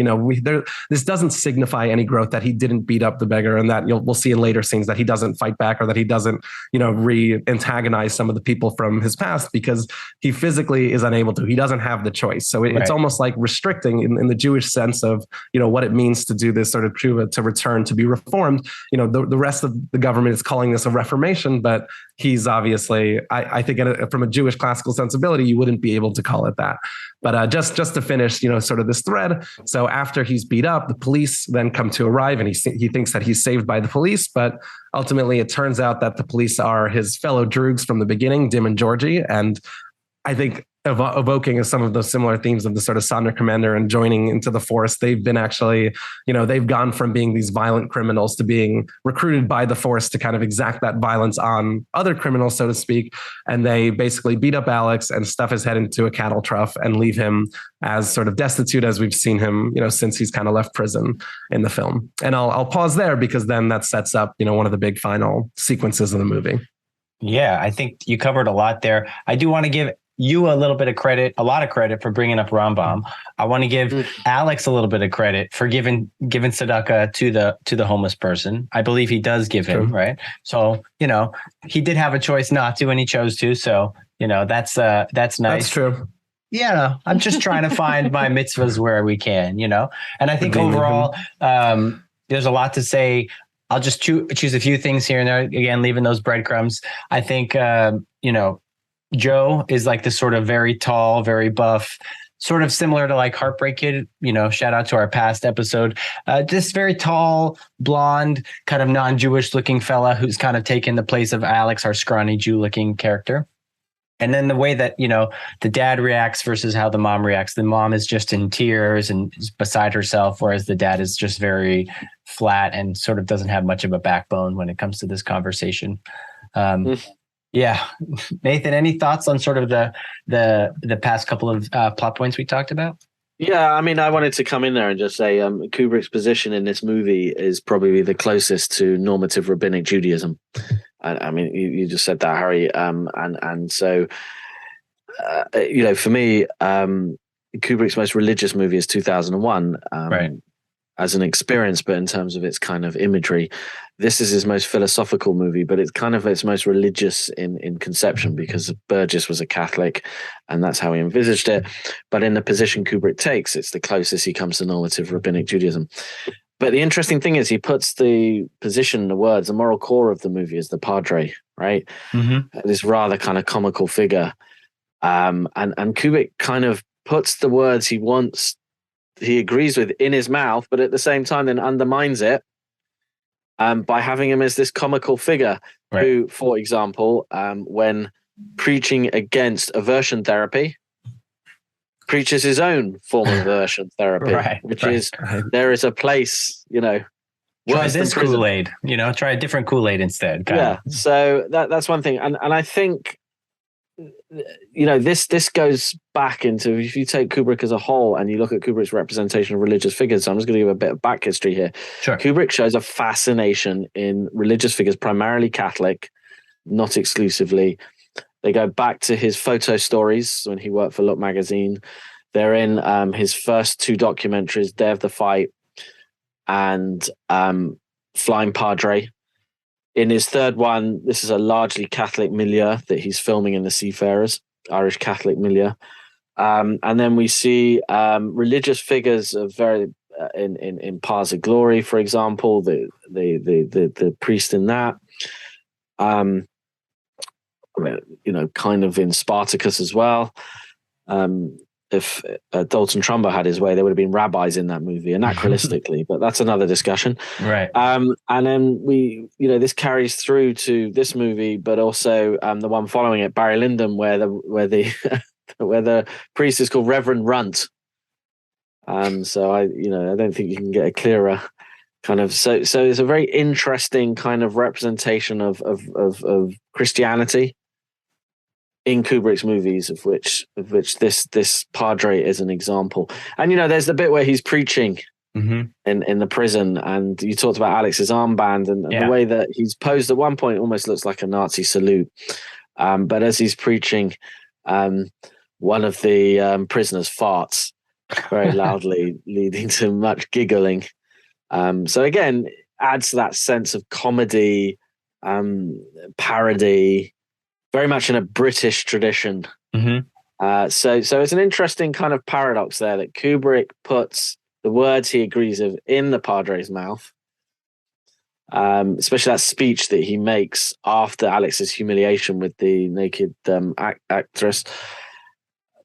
This doesn't signify any growth that he didn't beat up the beggar, and that we'll see in later scenes that he doesn't fight back or that he doesn't, re-antagonize some of the people from his past, because he physically is unable to. He doesn't have the choice. So it's almost like restricting in the Jewish sense of, what it means to do this sort of tshuva, to return, to be reformed. The rest of the government is calling this a reformation, but he's obviously, I think from a Jewish classical sensibility, you wouldn't be able to call it that. But just to finish, sort of this thread. So after he's beat up, the police then come to arrive, and he thinks that he's saved by the police. But ultimately, it turns out that the police are his fellow droogs from the beginning, Dim and Georgie. And I think evoking some of those similar themes of the sort of Sonder commander and joining into the force, they've been actually, they've gone from being these violent criminals to being recruited by the force to kind of exact that violence on other criminals, so to speak. And they basically beat up Alex and stuff his head into a cattle trough and leave him as sort of destitute as we've seen him, since he's kind of left prison in the film. And I'll pause there, because then that sets up, one of the big final sequences of the movie. Yeah, I think you covered a lot there. I do want to give you a little bit of credit, a lot of credit for bringing up Rambam. I want to give Alex a little bit of credit for giving tzedakah to the homeless person. I believe he does give him, right? So, he did have a choice not to, and he chose to. So, that's nice. That's true. Yeah, I'm just trying to find my mitzvahs where we can, and I think overall, there's a lot to say. I'll just choose a few things here and there. Again, leaving those breadcrumbs. I think, Joe is like this sort of very tall, very buff, sort of similar to like Heartbreak Kid, shout out to our past episode. This very tall, blonde, kind of non-Jewish looking fella who's kind of taken the place of Alex, our scrawny Jew looking character. And then the way that, the dad reacts versus how the mom reacts. The mom is just in tears and is beside herself, whereas the dad is just very flat and sort of doesn't have much of a backbone when it comes to this conversation. Yeah. Nathan, any thoughts on sort of the past couple of plot points we talked about? Yeah, I mean, I wanted to come in there and just say Kubrick's position in this movie is probably the closest to normative rabbinic Judaism. I mean, you just said that, Harry. And so, for me, Kubrick's most religious movie is 2001. Right. As an experience, but in terms of its kind of imagery, this is his most philosophical movie, but it's kind of its most religious in conception, because Burgess was a Catholic and that's how he envisaged it. But in the position Kubrick takes, it's the closest he comes to normative rabbinic Judaism. But the interesting thing is he puts the position, the words, the moral core of the movie is the padre, right? This rather kind of comical figure. And Kubrick kind of puts the words he agrees with in his mouth, but at the same time then undermines it by having him as this comical figure who, for example, when preaching against aversion therapy, preaches his own form of aversion therapy, which is there is a place, try this Kool-Aid, try a different Kool-Aid instead. So that's one thing. And I think, this goes back into, if you take Kubrick as a whole and you look at Kubrick's representation of religious figures, so I'm just going to give a bit of back history here. Sure. Kubrick shows a fascination in religious figures, primarily Catholic, not exclusively. They go back to his photo stories when he worked for Look magazine. They're in his first two documentaries, Day of the Fight and Flying Padre. In his third one, this is a largely Catholic milieu that he's filming in The Seafarers, Irish Catholic milieu. And then we see religious figures of very in Paths of Glory, for example, the priest in that. Kind of in Spartacus as well. If Dalton Trumbo had his way, there would have been rabbis in that movie, anachronistically, but that's another discussion. Right. And then this carries through to this movie, but also the one following it, Barry Lyndon, where the where the priest is called Reverend Runt. So I don't think you can get a clearer kind of. So it's a very interesting kind of representation of Christianity in Kubrick's movies, of which this padre is an example. And there's the bit where he's preaching in the prison, and you talked about Alex's armband and the way that he's posed at one point almost looks like a Nazi salute. But as he's preaching, one of the prisoners farts very loudly, leading to much giggling. So again, adds to that sense of comedy, parody, very much in a British tradition. So it's an interesting kind of paradox there that Kubrick puts the words he agrees with in the Padre's mouth, especially that speech that he makes after Alex's humiliation with the naked actress,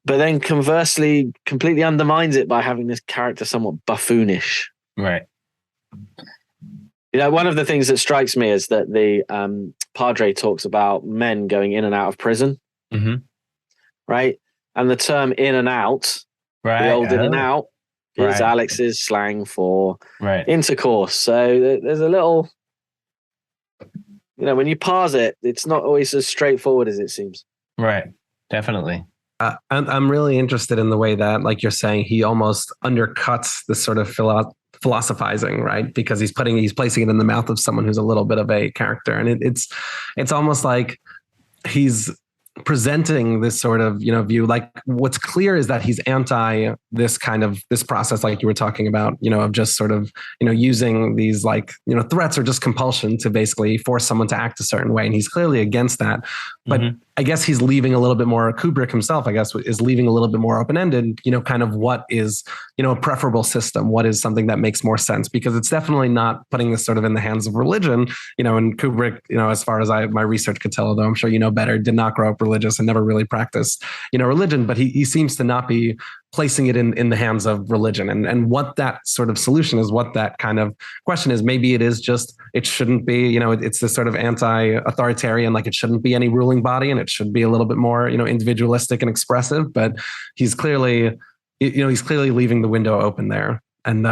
but then conversely completely undermines it by having this character somewhat buffoonish. Right. One of the things that strikes me is that the Padre talks about men going in and out of prison, right? And the term "in and out," the old "in and out," is Alex's slang for intercourse. So there's a little, when you parse it, it's not always as straightforward as it seems. Right, definitely. I'm really interested in the way that, like you're saying, he almost undercuts this sort of philosophizing, right? Because he's placing it in the mouth of someone who's a little bit of a character, and it's almost like he's presenting this sort of view. Like, what's clear is that he's anti this process, like you were talking about, of just sort of using these threats or just compulsion to basically force someone to act a certain way, and he's clearly against that. But I guess he's leaving a little bit more, Kubrick himself, I guess, is leaving a little bit more open-ended, kind of what is, a preferable system, what is something that makes more sense, because it's definitely not putting this sort of in the hands of religion, and Kubrick, as far as my research could tell, although I'm sure you know better, did not grow up religious and never really practiced, religion, but he seems to not be placing it in the hands of religion. And what that sort of solution is, what that kind of question is, maybe it is just, it shouldn't be, it's this sort of anti-authoritarian, like it shouldn't be any ruling body and it should be a little bit more, individualistic and expressive, but he's clearly leaving the window open there. And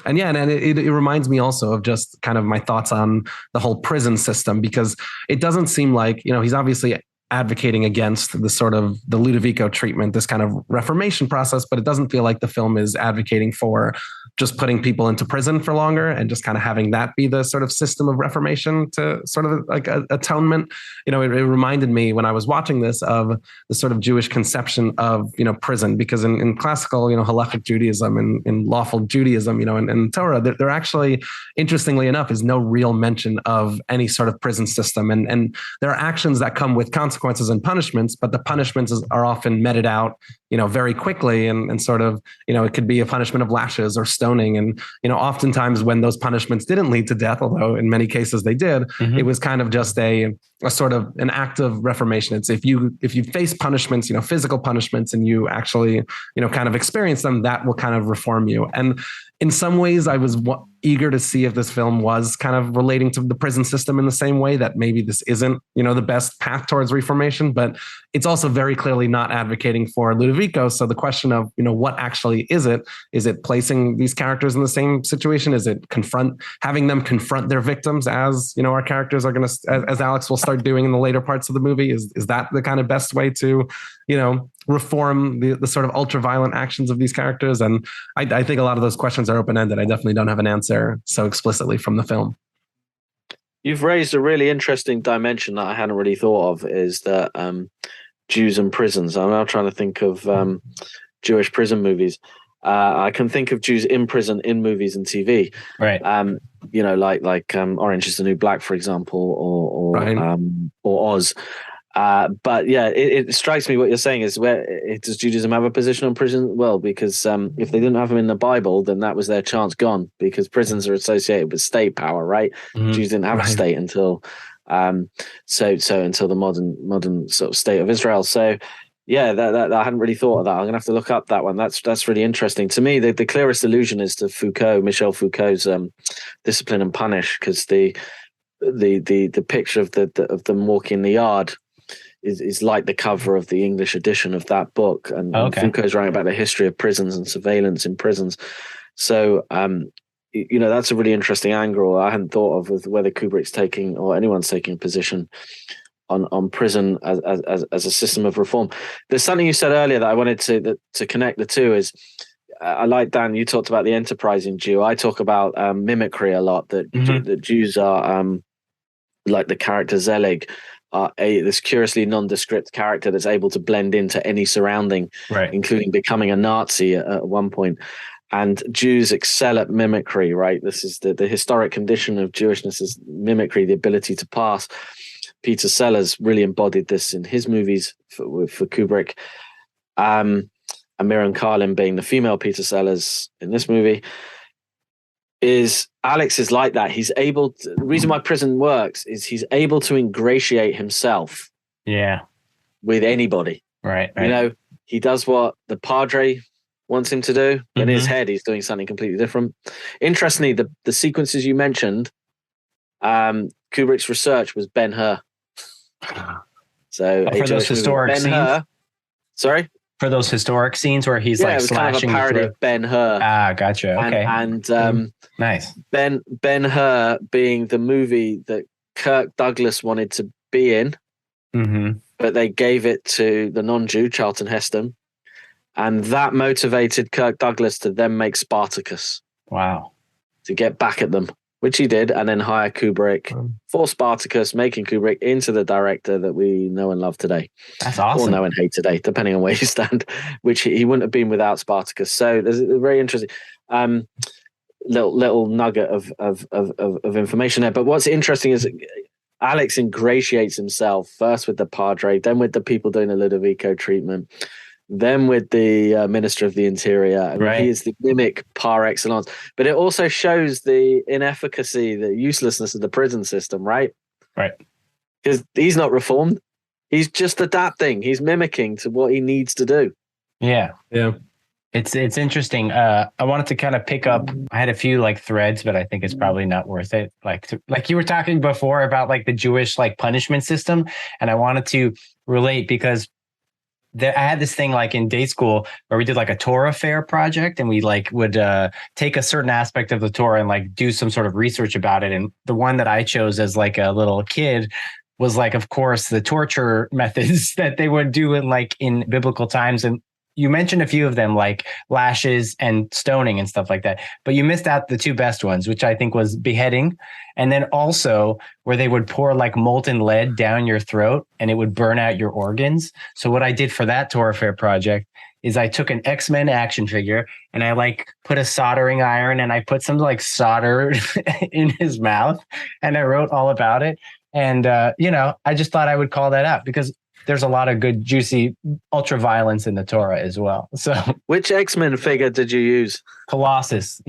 it reminds me also of just kind of my thoughts on the whole prison system, because it doesn't seem like, he's obviously advocating against the sort of the Ludovico treatment, this kind of reformation process, but it doesn't feel like the film is advocating for just putting people into prison for longer and just kind of having that be the sort of system of reformation to sort of like atonement. It reminded me when I was watching this of the sort of Jewish conception of, prison, because in classical, halachic Judaism and in lawful Judaism, and Torah, there actually, interestingly enough, is no real mention of any sort of prison system. And there are actions that come with consequences and punishments, but the punishments are often meted out, very quickly and sort of, it could be a punishment of lashes or stoning. And, oftentimes when those punishments didn't lead to death, although in many cases they did, it was kind of just a sort of an act of reformation. It's if you face punishments, physical punishments, and you actually, kind of experience them, that will kind of reform you. And in some ways, I was eager to see if this film was kind of relating to the prison system in the same way, that maybe this isn't, the best path towards reformation, but it's also very clearly not advocating for Ludovico. So the question of, what actually is it? Is it placing these characters in the same situation? Is it having them confront their victims as, our characters are going to, as Alex will start doing in the later parts of the movie? Is that the kind of best way to, reform the sort of ultra violent actions of these characters? And I think a lot of those questions are open-ended. I definitely don't have an answer so explicitly from the film. You've raised a really interesting dimension that I hadn't really thought of, is that Jews and prisons. I'm now trying to think of Jewish prison movies. I can think of Jews in prison in movies and TV. Right. Like Orange is the New Black, for example, or Oz. But yeah, it strikes me what you're saying is does Judaism have a position on prison? Well, because if they didn't have them in the Bible, then that was their chance gone, because prisons are associated with state power, right? Mm-hmm. Jews didn't have a state until until the modern sort of state of Israel. So yeah, that I hadn't really thought of that. I'm gonna have to look up that one. That's really interesting to me. The clearest allusion is to Michel Foucault's Discipline and Punish, because the picture of them walking the yard is like the cover of the English edition of that book. And Foucault's writing about the history of prisons and surveillance in prisons. So, that's a really interesting angle I hadn't thought of, with whether Kubrick's taking, or anyone's taking a position on prison as a system of reform. There's something you said earlier that I wanted to connect the two is, I like, Dan, you talked about the enterprising Jew. I talk about mimicry a lot, that Jews are like the character Zelig, this curiously nondescript character that's able to blend into any surrounding, right, including becoming a Nazi at one point. And Jews excel at mimicry, right? This is the historic condition of Jewishness, is mimicry, the ability to pass. Peter Sellers really embodied this in his movies for Kubrick. And Miriam Carlin being the female Peter Sellers in this movie. Alex is like that. He's able to, the reason why prison works is he's able to ingratiate himself with anybody. Right. He does what the Padre wants him to do. In his head, he's doing something completely different. Interestingly, the sequences you mentioned, Kubrick's research was Ben-Hur. So for those historic scenes? Sorry? For those historic scenes where he's like slashing, kind of a parody of Ben-Hur. Gotcha. Okay. And nice. Ben-Hur being the movie that Kirk Douglas wanted to be in, but they gave it to the non-Jew Charlton Heston, and that motivated Kirk Douglas to then make Spartacus. Wow. To get back at them, which he did, and then hire Kubrick for Spartacus, making Kubrick into the director that we know and love today. That's awesome. Or know and hate today, depending on where you stand, which he wouldn't have been without Spartacus. So there's a very interesting little nugget of information there. But what's interesting is Alex ingratiates himself first with the Padre, then with the people doing the Ludovico treatment, then with the Minister of the Interior. I mean, he is the mimic par excellence. But it also shows the inefficacy, the uselessness of the prison system, right? Right. Because he's not reformed. He's just adapting. He's mimicking to what he needs to do. Yeah. Yeah. It's interesting. I wanted to kind of pick up, I had a few like threads, but I think it's probably not worth it. Like you were talking before about like the Jewish like punishment system. And I wanted to relate because I had this thing like in day school where we did like a Torah fair project, and we like would take a certain aspect of the Torah and like do some sort of research about it. And the one that I chose as like a little kid was like, of course, the torture methods that they would do in biblical times. And you mentioned a few of them, like lashes and stoning and stuff like that, but you missed out the two best ones, which I think was beheading. And then also where they would pour like molten lead down your throat and it would burn out your organs. So what I did for that Torah Fair project is I took an X-Men action figure and I like put a soldering iron and I put some like solder in his mouth and I wrote all about it. And, I just thought I would call that out because there's a lot of good, juicy ultra violence in the Torah as well. So, which X-Men figure did you use? Colossus.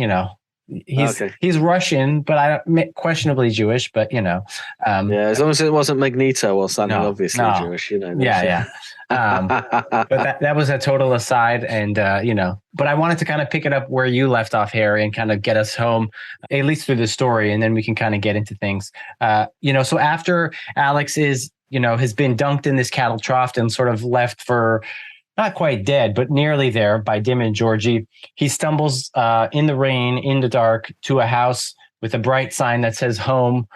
He's Russian, but questionably Jewish. But as long as it wasn't Magneto or something, obviously Jewish. Yeah. But that was a total aside, and But I wanted to kind of pick it up where you left off, Harry, and kind of get us home, at least through the story, and then we can kind of get into things. So after Alex has been dunked in this cattle trough and sort of left for not quite dead, but nearly there by Dim and Georgie. He stumbles in the rain, in the dark, to a house with a bright sign that says home.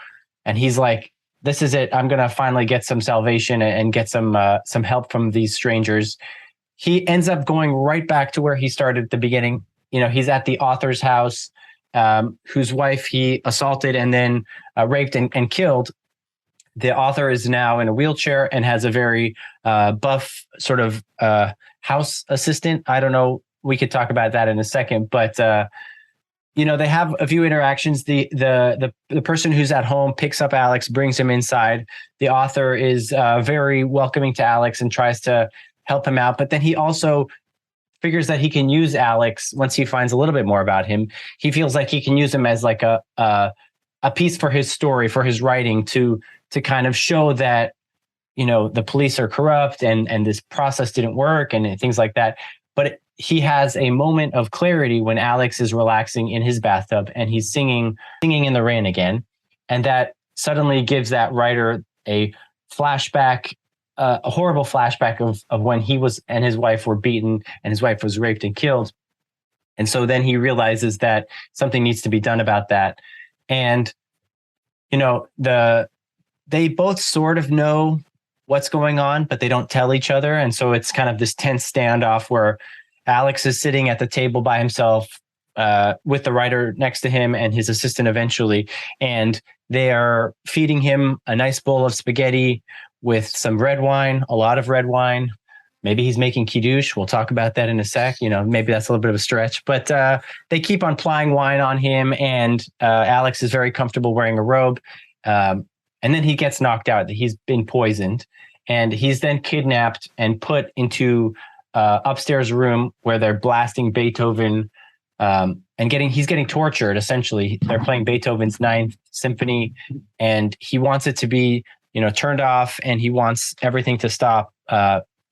And he's like, this is it. I'm going to finally get some salvation and get some help from these strangers. He ends up going right back to where he started at the beginning. He's at the author's house, whose wife he assaulted and then raped and killed. The author is now in a wheelchair and has a very buff sort of house assistant. I don't know we could talk about that in a second, but they have a few interactions. The person who's at home picks up Alex, brings him inside. The author is very welcoming to Alex and tries to help him out, but then he also figures that he can use Alex once he finds a little bit more about him. He feels like he can use him as like a piece for his story, for his writing, to kind of show that, the police are corrupt and this process didn't work and things like that. But he has a moment of clarity when Alex is relaxing in his bathtub and he's singing in the rain again. And that suddenly gives that writer a flashback, a horrible flashback of when he was and his wife were beaten and his wife was raped and killed. And so then he realizes that something needs to be done about that. And, they both sort of know what's going on, but they don't tell each other. And so it's kind of this tense standoff where Alex is sitting at the table by himself with the writer next to him and his assistant eventually. And they are feeding him a nice bowl of spaghetti with some red wine, a lot of red wine. Maybe he's making kiddush. We'll talk about that in a sec. Maybe that's a little bit of a stretch, but they keep on applying wine on him. And Alex is very comfortable wearing a robe. And then he gets knocked out. He's been poisoned. And he's then kidnapped and put into upstairs room where they're blasting Beethoven and he's getting tortured. Essentially, they're playing Beethoven's Ninth Symphony, and he wants it to be, turned off, and he wants everything to stop.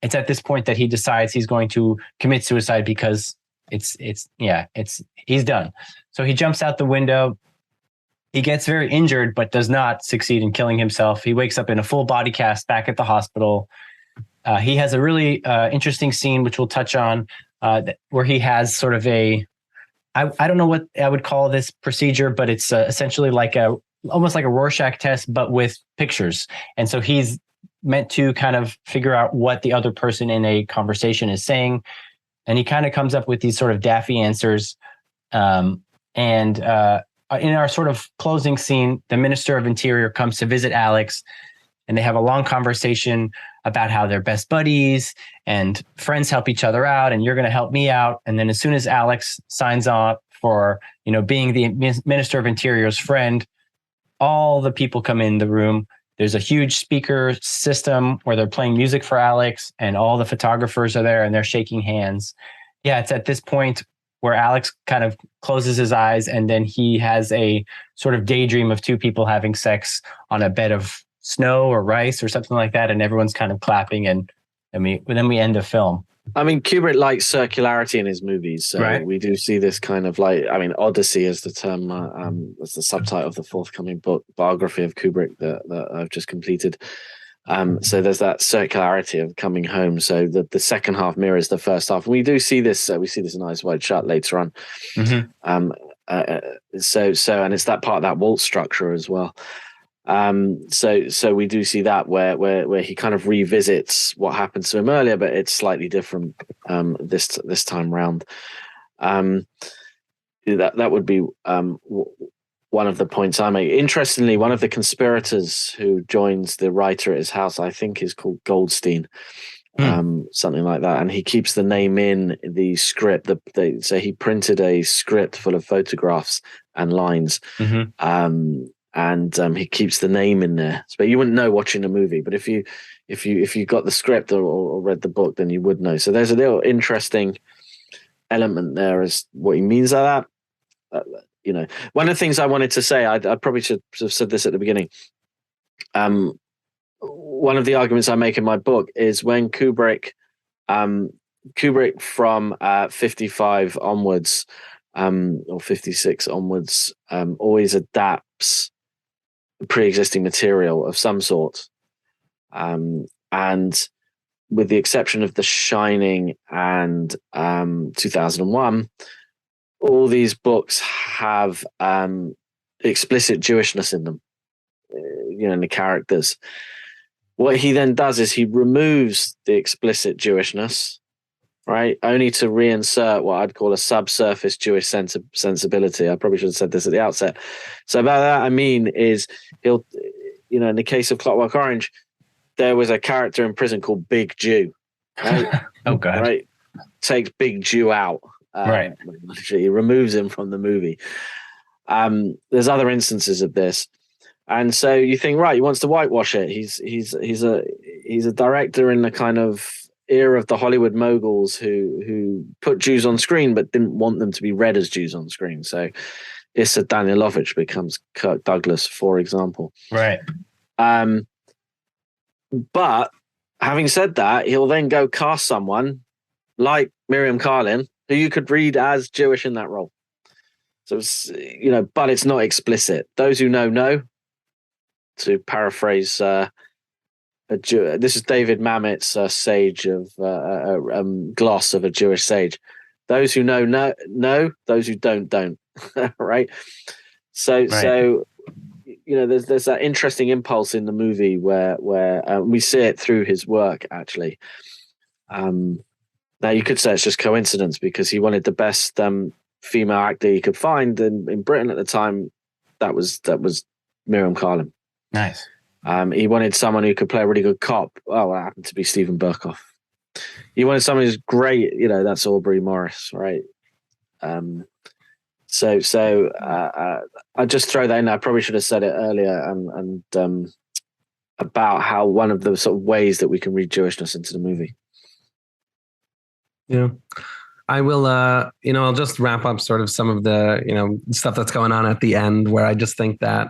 It's at this point that he decides he's going to commit suicide because he's done. So he jumps out the window. He gets very injured, but does not succeed in killing himself. He wakes up in a full body cast back at the hospital. He has a really interesting scene, which we'll touch on, where he has sort of I don't know what I would call this procedure, but it's essentially almost like a Rorschach test, but with pictures. And so he's meant to kind of figure out what the other person in a conversation is saying. And he kind of comes up with these sort of daffy answers. In our sort of closing scene, the Minister of Interior comes to visit Alex, and they have a long conversation about how they're best buddies and friends help each other out, and you're going to help me out. And then as soon as Alex signs on for, being the Minister of Interior's friend, all the people come in the room. There's a huge speaker system where they're playing music for Alex, and all the photographers are there and they're shaking hands. Yeah, it's at this point where Alex kind of closes his eyes, and then he has a sort of daydream of two people having sex on a bed of snow or rice or something like that, and everyone's kind of clapping, and then we end the film. I mean, Kubrick likes circularity in his movies, so right. We do see this kind of Odyssey is the term, as the subtitle of the forthcoming book, biography of Kubrick that I've just completed. So there's that circularity of coming home. So the second half mirrors the first half. We do see this. We see this in Eyes Wide Shut later on. Mm-hmm. And it's that part of that waltz structure as well. So we do see that where he kind of revisits what happened to him earlier, but it's slightly different this time round. That would be one of the points I make. Interestingly, one of the conspirators who joins the writer at his house, I think, is called Goldstein, something like that. And he keeps the name in the script. So he printed a script full of photographs and lines, and he keeps the name in there. But you wouldn't know watching a movie. But if you got the script or read the book, then you would know. So there's a little interesting element there as what he means by that. One of the things I wanted to say, I probably should have said this at the beginning. One of the arguments I make in my book is when Kubrick from 55 onwards, or 56 onwards, always adapts pre-existing material of some sort. And with the exception of The Shining and 2001, all these books have explicit Jewishness in them, in the characters. What he then does is he removes the explicit Jewishness, right, only to reinsert what I'd call a subsurface Jewish sensibility. I probably should have said this at the outset. So by that I mean is he'll, in the case of Clockwork Orange, there was a character in prison called Big Jew. Right? Oh God! Right. takes Big Jew out. Right. He removes him from the movie. There's other instances of this. And so you think, right, he wants to whitewash it. He's a director in the kind of era of the Hollywood moguls who put Jews on screen but didn't want them to be read as Jews on screen. So Issa Danilovich becomes Kirk Douglas, for example. Right. But having said that, he'll then go cast someone like Miriam Carlin, who you could read as Jewish in that role. So it's, but it's not explicit. Those who know. To paraphrase this is David Mamet's sage of gloss of a Jewish sage. Those who know, those who don't. Right. So there's that interesting impulse in the movie where we see it through his work actually. Now you could say it's just coincidence because he wanted the best female actor he could find in Britain at the time. That was Miriam Carlin. Nice. He wanted someone who could play a really good cop. Oh, it happened to be Stephen Burkoff. He wanted someone who's great. That's Aubrey Morris, right? So I just throw that in there. I probably should have said it earlier, and about how one of the sort of ways that we can read Jewishness into the movie. Yeah. I will, I'll just wrap up sort of some of the, stuff that's going on at the end where I just think that,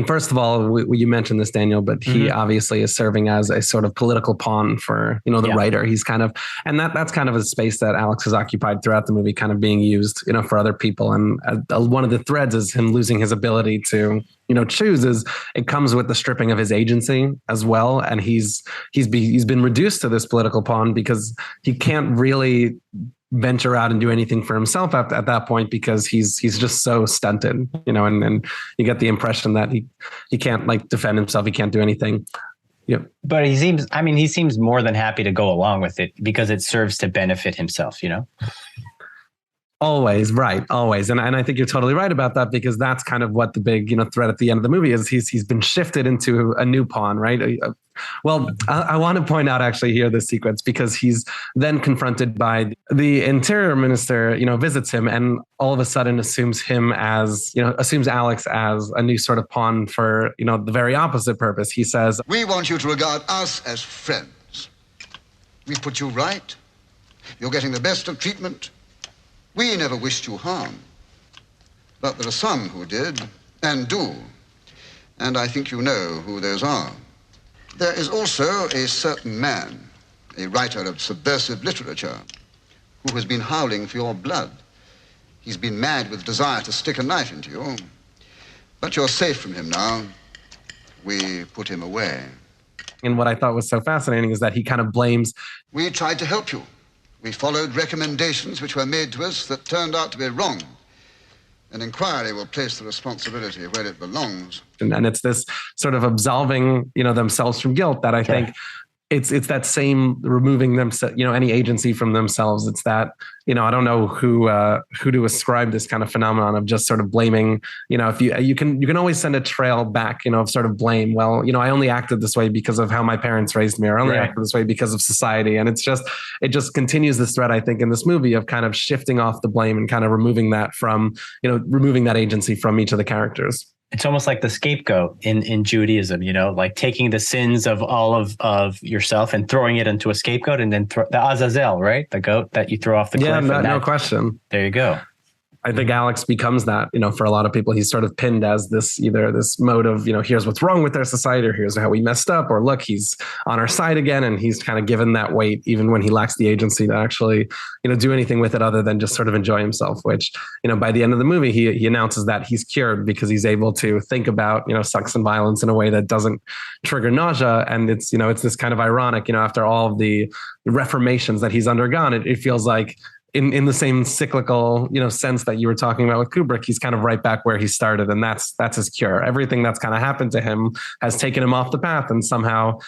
first of all, you mentioned this, Daniel, but he obviously is serving as a sort of political pawn for, the writer. He's kind of, and that's kind of a space that Alex has occupied throughout the movie, kind of being used, for other people. And one of the threads is him losing his ability to, choose. It comes with the stripping of his agency as well. And he's been reduced to this political pawn because he can't really venture out and do anything for himself at that point because he's just so stunted, and you get the impression that he can't defend himself. He can't do anything. Yeah. But he seems more than happy to go along with it because it serves to benefit himself, Always, right. Always. And I think you're totally right about that because that's kind of what the big, thread at the end of the movie is. He's been shifted into a new pawn, right? Well, I want to point out actually here this sequence because he's then confronted by the interior minister, visits him and all of a sudden assumes Alex as a new sort of pawn for, the very opposite purpose. He says, "We want you to regard us as friends. We put you right. You're getting the best of treatment. We never wished you harm, but there are some who did and do, and I think you know who those are. There is also a certain man, a writer of subversive literature, who has been howling for your blood. He's been mad with desire to stick a knife into you, but you're safe from him now. We put him away." And what I thought was so fascinating is that he kind of blames. "We tried to help you. We followed recommendations which were made to us that turned out to be wrong. An inquiry will place the responsibility where it belongs." And it's this sort of absolving, themselves from guilt that I think it's that same removing them, any agency from themselves. It's that, I don't know who to ascribe this kind of phenomenon of just sort of blaming, if you can always send a trail back, of sort of blame. Well, I only acted this way because of how my parents raised me, or I only acted this way because of society. And it just continues this thread, I think, in this movie of kind of shifting off the blame and kind of removing that from, removing that agency from each of the characters. It's almost like the scapegoat in Judaism, like taking the sins of all of yourself and throwing it into a scapegoat, and then the Azazel, right? The goat that you throw off the cliff. Yeah, no question. There you go. I think Alex becomes that, for a lot of people. He's sort of pinned as either this mode of, here's what's wrong with our society, or here's how we messed up, or look, he's on our side again. And he's kind of given that weight, even when he lacks the agency to actually, do anything with it other than just sort of enjoy himself, which, by the end of the movie, he announces that he's cured because he's able to think about, sex and violence in a way that doesn't trigger nausea. And it's this kind of ironic, after all of the reformations that he's undergone, it feels like, in the same cyclical, sense that you were talking about with Kubrick, he's kind of right back where he started, and that's his cure. Everything that's kind of happened to him has taken him off the path, and somehow,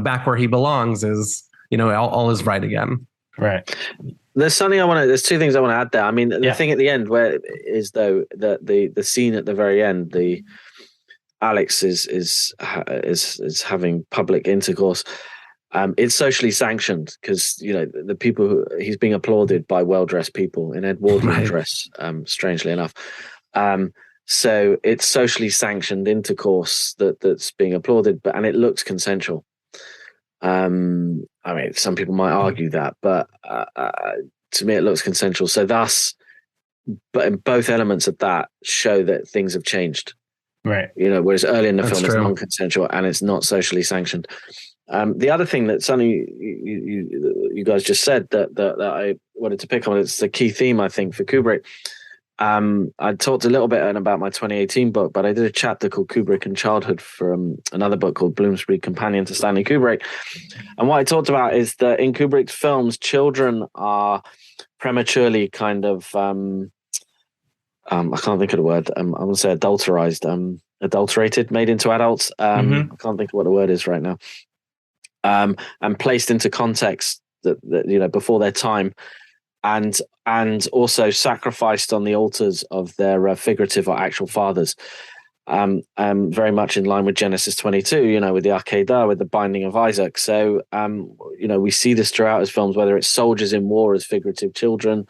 back where he belongs is, all is right again. Right. There's two things I want to add there. I mean, the thing at the end where is though that the scene at the very end, Alex is having public intercourse. It's socially sanctioned because, you know, the people he's being applauded by well-dressed people in Edwardian dress, strangely enough. So it's socially sanctioned intercourse that's being applauded, and it looks consensual. I mean, some people might argue that, but to me, it looks consensual. So thus, but both elements of that show that things have changed. Right. You know, whereas early in the That's film, true. it's non-consensual and it's not socially sanctioned. The other thing that something you guys just said that I wanted to pick on, it's the key theme, I think, for Kubrick. I talked a little bit about my 2018 book, but I did a chapter called Kubrick and Childhood from another book called Bloomsbury Companion to Stanley Kubrick. And what I talked about is that in Kubrick's films, children are prematurely kind of, I can't think of the word. I want to say adulterated, made into adults. I can't think of what the word is right now. And placed into context that you know, before their time, and also sacrificed on the altars of their figurative or actual fathers. Very much in line with Genesis 22, you know, with the Akedah, with the binding of Isaac. So, you know, we see this throughout his films, whether it's soldiers in war as figurative children,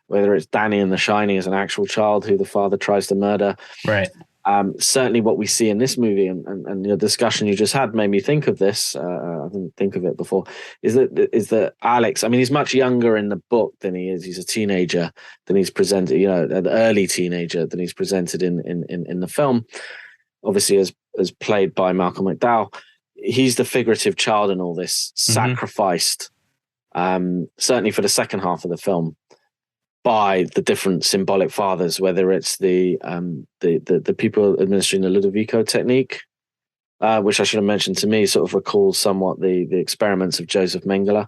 whether it's Danny in The Shining as an actual child who the father tries to murder. Right. Certainly what we see in this movie and the discussion you just had made me think of this. I didn't think of it before. Is that Alex, I mean, he's much younger in the book than he is. He's a teenager than he's presented, you know, an early teenager than he's presented in the film. Obviously, as played by Malcolm McDowell. He's the figurative child in all this, sacrificed, certainly for the second half of the film, by the different symbolic fathers, whether it's the people administering the Ludovico technique, which I should have mentioned, to me sort of recalls somewhat the experiments of Joseph Mengele.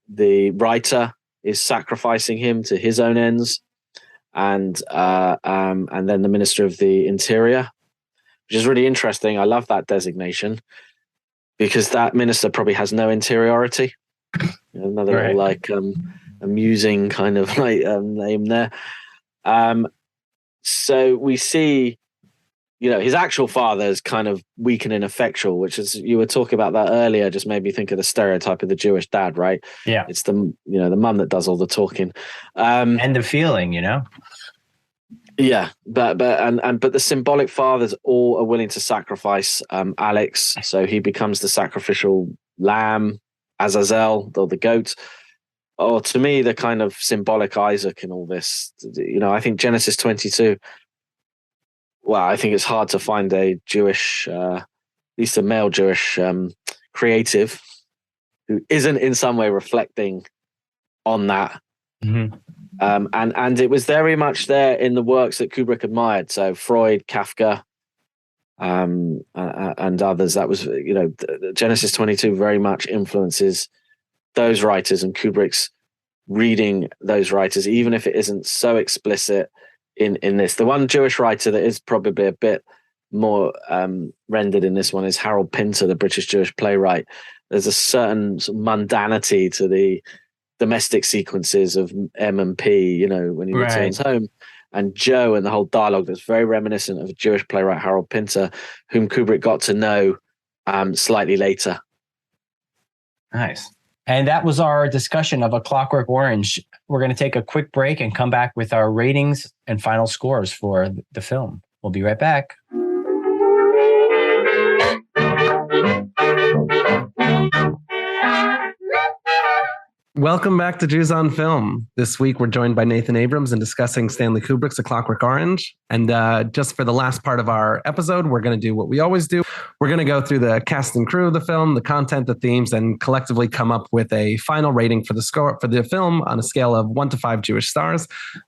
The writer is sacrificing him to his own ends, and then the Minister of the Interior, which is really interesting. I love that designation because that minister probably has no interiority. Another little, like amusing kind of like name there. So we see, you know, his actual father is kind of weak and ineffectual, which is, you were talking about that earlier, just made me think of the stereotype of the Jewish dad, right? Yeah. It's the mum that does all the talking. And the feeling, you know? Yeah, but the symbolic fathers all are willing to sacrifice Alex, so he becomes the sacrificial lamb, Azazel, or the goat. Or to me, the kind of symbolic Isaac in all this. You know, I think Genesis 22. Well, I think it's hard to find a Jewish, at least a male Jewish creative who isn't in some way reflecting on that. And it was very much there in the works that Kubrick admired. So Freud, Kafka, and others. That was, you know, Genesis 22 very much influences those writers, and Kubrick's reading those writers, even if it isn't so explicit in this. The one Jewish writer that is probably a bit more rendered in this one is Harold Pinter, the British Jewish playwright. There's a certain sort of mundanity to the domestic sequences of M and P, you know, when he returns home, and Joe, and the whole dialogue that's very reminiscent of a Jewish playwright, Harold Pinter, whom Kubrick got to know slightly later. Nice. And that was our discussion of A Clockwork Orange. We're going to take a quick break and come back with our ratings and final scores for the film. We'll be right back. Welcome back to Jews on Film. This week, we're joined by Nathan Abrams and discussing Stanley Kubrick's A Clockwork Orange. And just for the last part of our episode, we're going to do what we always do. We're going to go through the cast and crew of the film, the content, the themes, and collectively come up with a final rating for the score for the film on a scale of 1 to 5 Jewish stars.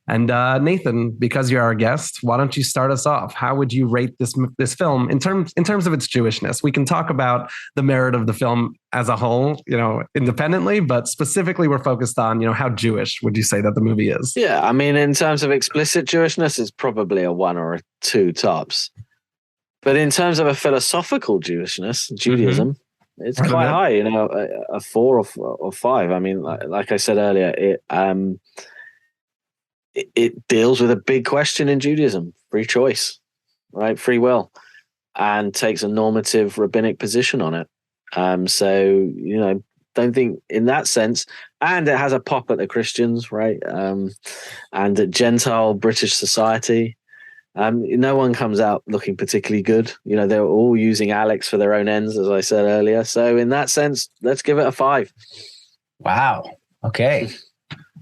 And Nathan, because you're our guest, why don't you start us off? How would you rate this film in terms of its Jewishness? We can talk about the merit of the film as a whole, you know, independently, but specifically we're focused on, you know, how Jewish would you say that the movie is? Yeah, I mean, in terms of explicit Jewishness, it's probably a 1 or a 2 tops. But in terms of a philosophical Jewishness, Judaism, it's quite high, you know, a 4 or 5. I mean, like I said earlier, it deals with a big question in Judaism, free choice, right? Free will. and takes a normative rabbinic position on it. So, don't think in that sense, and it has a pop at the Christians, right? And at Gentile British society. No one comes out looking particularly good. They're all using Alex for their own ends, as I said earlier. So in that sense, let's give it a 5. Wow. Okay.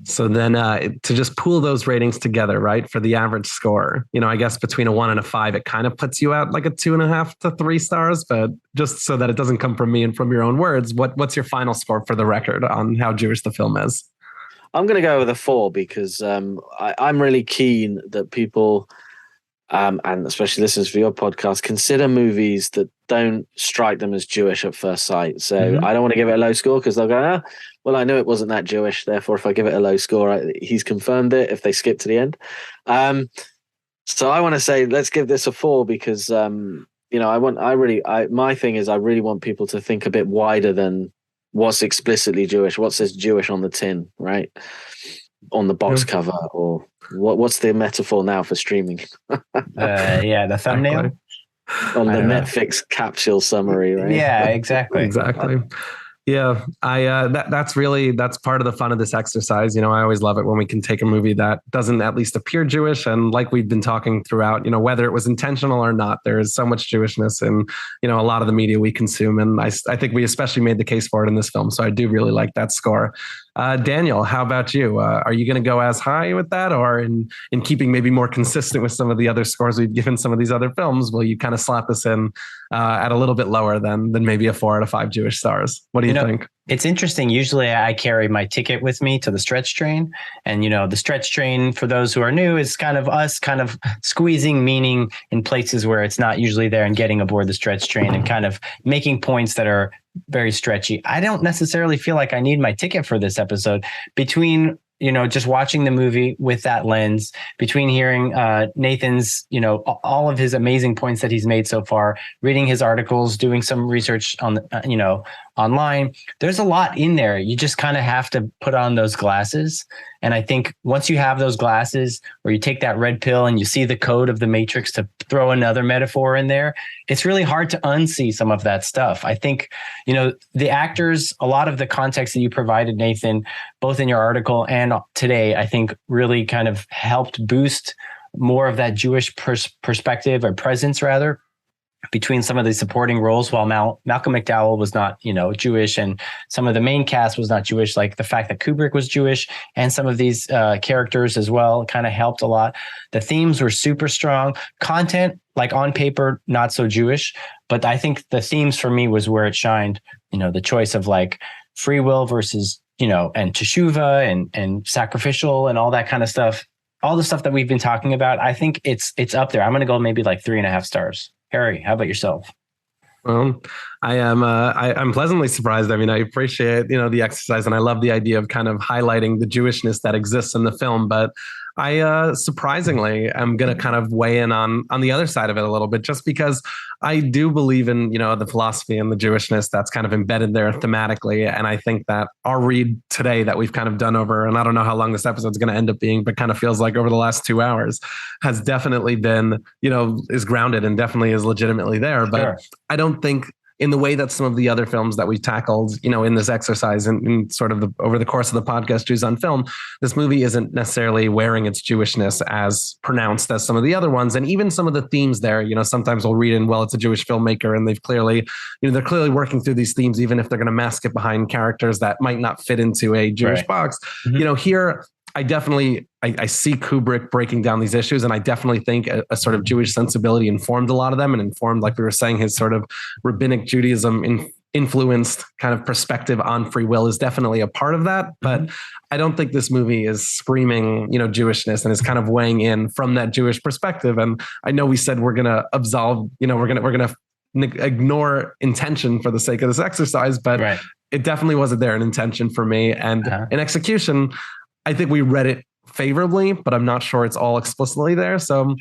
So then to just pool those ratings together, right, for the average score, I guess between a 1 and a 5, it kind of puts you at like a 2.5 to 3 stars. But just so that it doesn't come from me and from your own words, what's your final score for the record on how Jewish the film is? I'm going to go with a 4 because I'm really keen that people, and especially listeners for your podcast, consider movies that don't strike them as Jewish at first sight. So I don't want to give it a low score because they'll go, well, I knew it wasn't that Jewish. Therefore, if I give it a low score, he's confirmed it if they skip to the end. So I want to say, let's give this a 4 because, my thing is I really want people to think a bit wider than what's explicitly Jewish, what says Jewish on the tin, right? On the box cover, or what's the metaphor now for streaming? The thumbnail. On the Netflix capsule summary, right? Yeah, exactly. Yeah, that's part of the fun of this exercise. I always love it when we can take a movie that doesn't at least appear Jewish. And like we've been talking throughout, whether it was intentional or not, there is so much Jewishness in, a lot of the media we consume. And I think we especially made the case for it in this film. So I do really like that score. Daniel, how about you? Are you going to go as high with that, or in keeping maybe more consistent with some of the other scores we've given some of these other films, will you kind of slap us in at a little bit lower than maybe a 4 out of 5 Jewish stars? What do you think? It's interesting. Usually I carry my ticket with me to the stretch train. And, the stretch train, for those who are new, is kind of us kind of squeezing meaning in places where it's not usually there and getting aboard the stretch train and kind of making points that are very stretchy. I don't necessarily feel like I need my ticket for this episode. Between just watching the movie with that lens, between hearing Nathan's, all of his amazing points that he's made so far, reading his articles, doing some research on, online, there's a lot in there. You just kind of have to put on those glasses. And I think once you have those glasses, or you take that red pill and you see the code of the Matrix, to throw another metaphor in there, it's really hard to unsee some of that stuff. I think, the actors, a lot of the context that you provided, Nathan, both in your article and today, I think really kind of helped boost more of that Jewish perspective, or presence rather, between some of the supporting roles. While Malcolm McDowell was not, Jewish, and some of the main cast was not Jewish, like the fact that Kubrick was Jewish and some of these characters as well kind of helped a lot. The themes were super strong. Content, like on paper, not so Jewish, but I think the themes for me was where it shined. The choice of like free will versus, and teshuva and sacrificial and all that kind of stuff. All the stuff that we've been talking about, I think it's up there. I'm going to go maybe like 3.5 stars. Harry, how about yourself? Well, I'm pleasantly surprised. I mean, I appreciate, the exercise, and I love the idea of kind of highlighting the Jewishness that exists in the film. But I surprisingly am going to kind of weigh in on the other side of it a little bit, just because I do believe in, the philosophy and the Jewishness that's kind of embedded there thematically. And I think that our read today that we've kind of done over, and I don't know how long this episode is going to end up being, but kind of feels like over the last 2 hours, has definitely been, is grounded and definitely is legitimately there. But sure. I don't think in the way that some of the other films that we tackled, in this exercise and sort of over the course of the podcast, Jews on Film, this movie isn't necessarily wearing its Jewishness as pronounced as some of the other ones. And even some of the themes there, sometimes we'll read in, well, it's a Jewish filmmaker, and they've clearly, they're clearly working through these themes, even if they're going to mask it behind characters that might not fit into a Jewish box. Mm-hmm. Here, I definitely, I see Kubrick breaking down these issues, and I definitely think a sort of Jewish sensibility informed a lot of them, and informed, like we were saying, his sort of rabbinic Judaism influenced kind of perspective on free will is definitely a part of that. But I don't think this movie is screaming, Jewishness, and is kind of weighing in from that Jewish perspective. And I know we said we're going to absolve, we're going to ignore intention for the sake of this exercise, but it definitely wasn't there in intention for me. And in execution, I think we read it favorably, but I'm not sure it's all explicitly there. So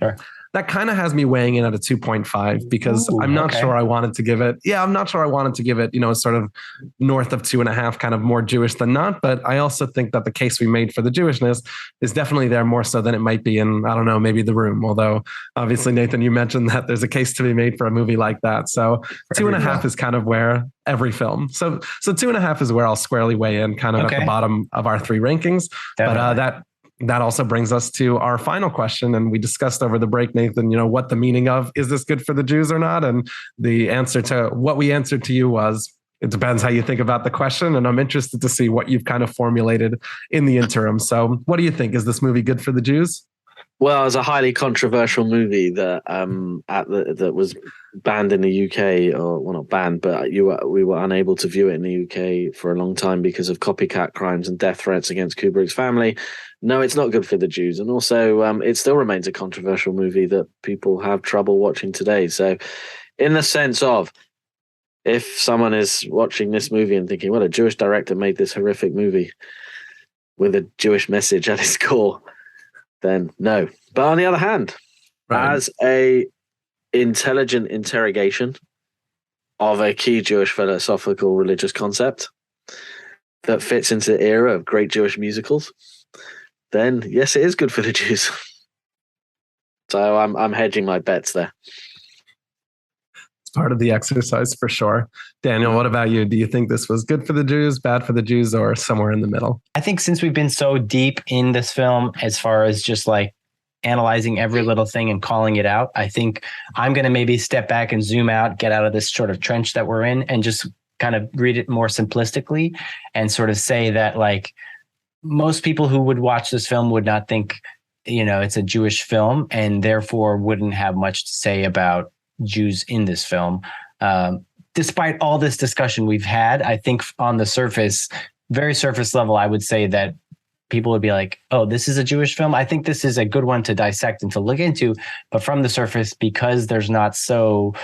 that kind of has me weighing in at a 2.5 because I'm not sure I wanted to give it. Yeah, I'm not sure I wanted to give it, sort of north of 2.5, kind of more Jewish than not. But I also think that the case we made for the Jewishness is definitely there more so than it might be in, I don't know, maybe The Room. Although obviously, Nathan, you mentioned that there's a case to be made for a movie like that. So 2.5 is kind of where every film. So 2.5 is where I'll squarely weigh in, kind of at the bottom of our 3 rankings. Definitely. But that also brings us to our final question. And we discussed over the break, Nathan, what the meaning of, is this good for the Jews or not? And the answer to what we answered to you was, it depends how you think about the question. And I'm interested to see what you've kind of formulated in the interim. So what do you think? Is this movie good for the Jews? Well, it's a highly controversial movie that that was banned in the UK, or well, not banned, but we were unable to view it in the UK for a long time because of copycat crimes and death threats against Kubrick's family. No, it's not good for the Jews, and also it still remains a controversial movie that people have trouble watching today. So, in the sense of, if someone is watching this movie and thinking, "Well, a Jewish director made this horrific movie with a Jewish message at its core," then no. But on the other hand, as a intelligent interrogation of a key Jewish philosophical religious concept that fits into the era of great Jewish musicals, then yes, it is good for the Jews. So I'm hedging my bets there. It's part of the exercise for sure. Daniel, what about you? Do you think this was good for the Jews, bad for the Jews, or somewhere in the middle? I think since we've been so deep in this film, as far as just like analyzing every little thing and calling it out, I think I'm going to maybe step back and zoom out, get out of this sort of trench that we're in, and just kind of read it more simplistically and sort of say that, like, most people who would watch this film would not think, it's a Jewish film, and therefore wouldn't have much to say about Jews in this film. Despite all this discussion we've had, I think on the surface, very surface level, I would say that people would be like, oh, this is a Jewish film. I think this is a good one to dissect and to look into. But from the surface, because there's not so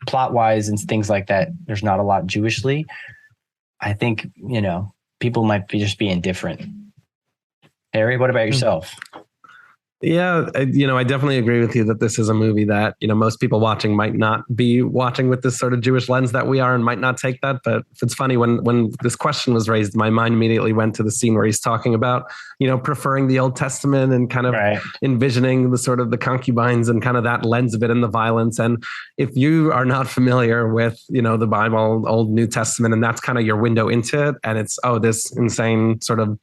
plot-wise and things like that, there's not a lot Jewishly, I think, people might just be indifferent. Harry, what about yourself? Yeah, I definitely agree with you that this is a movie that, most people watching might not be watching with this sort of Jewish lens that we are, and might not take that. But it's funny, when this question was raised, my mind immediately went to the scene where he's talking about, preferring the Old Testament and kind of envisioning the sort of the concubines and kind of that lens of it and the violence. And if you are not familiar with, the Bible, Old New Testament, and that's kind of your window into it, and it's, this insane sort of,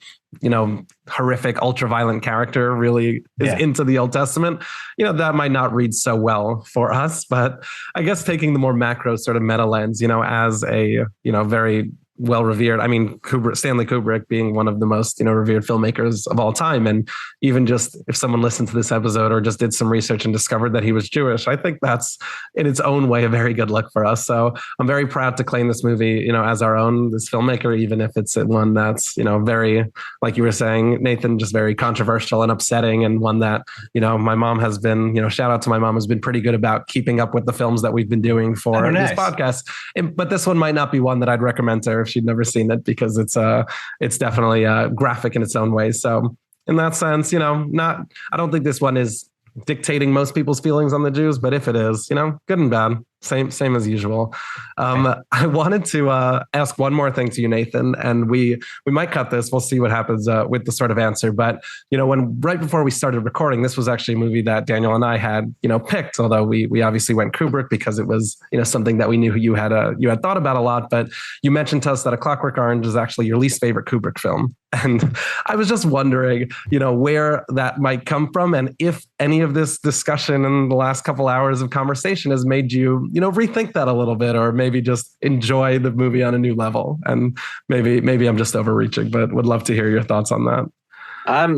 horrific, ultra-violent character really is into the Old Testament, that might not read so well for us. But I guess taking the more macro sort of meta lens, as a, very well revered. I mean, Stanley Kubrick being one of the most, revered filmmakers of all time. And even just if someone listened to this episode or just did some research and discovered that he was Jewish, I think that's in its own way a very good look for us. So I'm very proud to claim this movie, as our own, this filmmaker, even if it's one that's, very, like you were saying, Nathan, just very controversial and upsetting, and one that, my mom has been, shout out to my mom, has been pretty good about keeping up with the films that we've been doing for this podcast. But this one might not be one that I'd recommend to her if she'd never seen it, because it's definitely graphic in its own way. So in that sense, I don't think this one is dictating most people's feelings on the Jews, but if it is, good and bad, same as usual. I wanted to ask one more thing to you, Nathan, and we might cut this. We'll see what happens with the sort of answer. But when right before we started recording, this was actually a movie that Daniel and I had picked. Although we obviously went Kubrick because it was something that we knew you had thought about a lot. But you mentioned to us that A Clockwork Orange is actually your least favorite Kubrick film. And I was just wondering, where that might come from, and if any of this discussion in the last couple hours of conversation has made you, rethink that a little bit, or maybe just enjoy the movie on a new level. And maybe I'm just overreaching, but would love to hear your thoughts on that.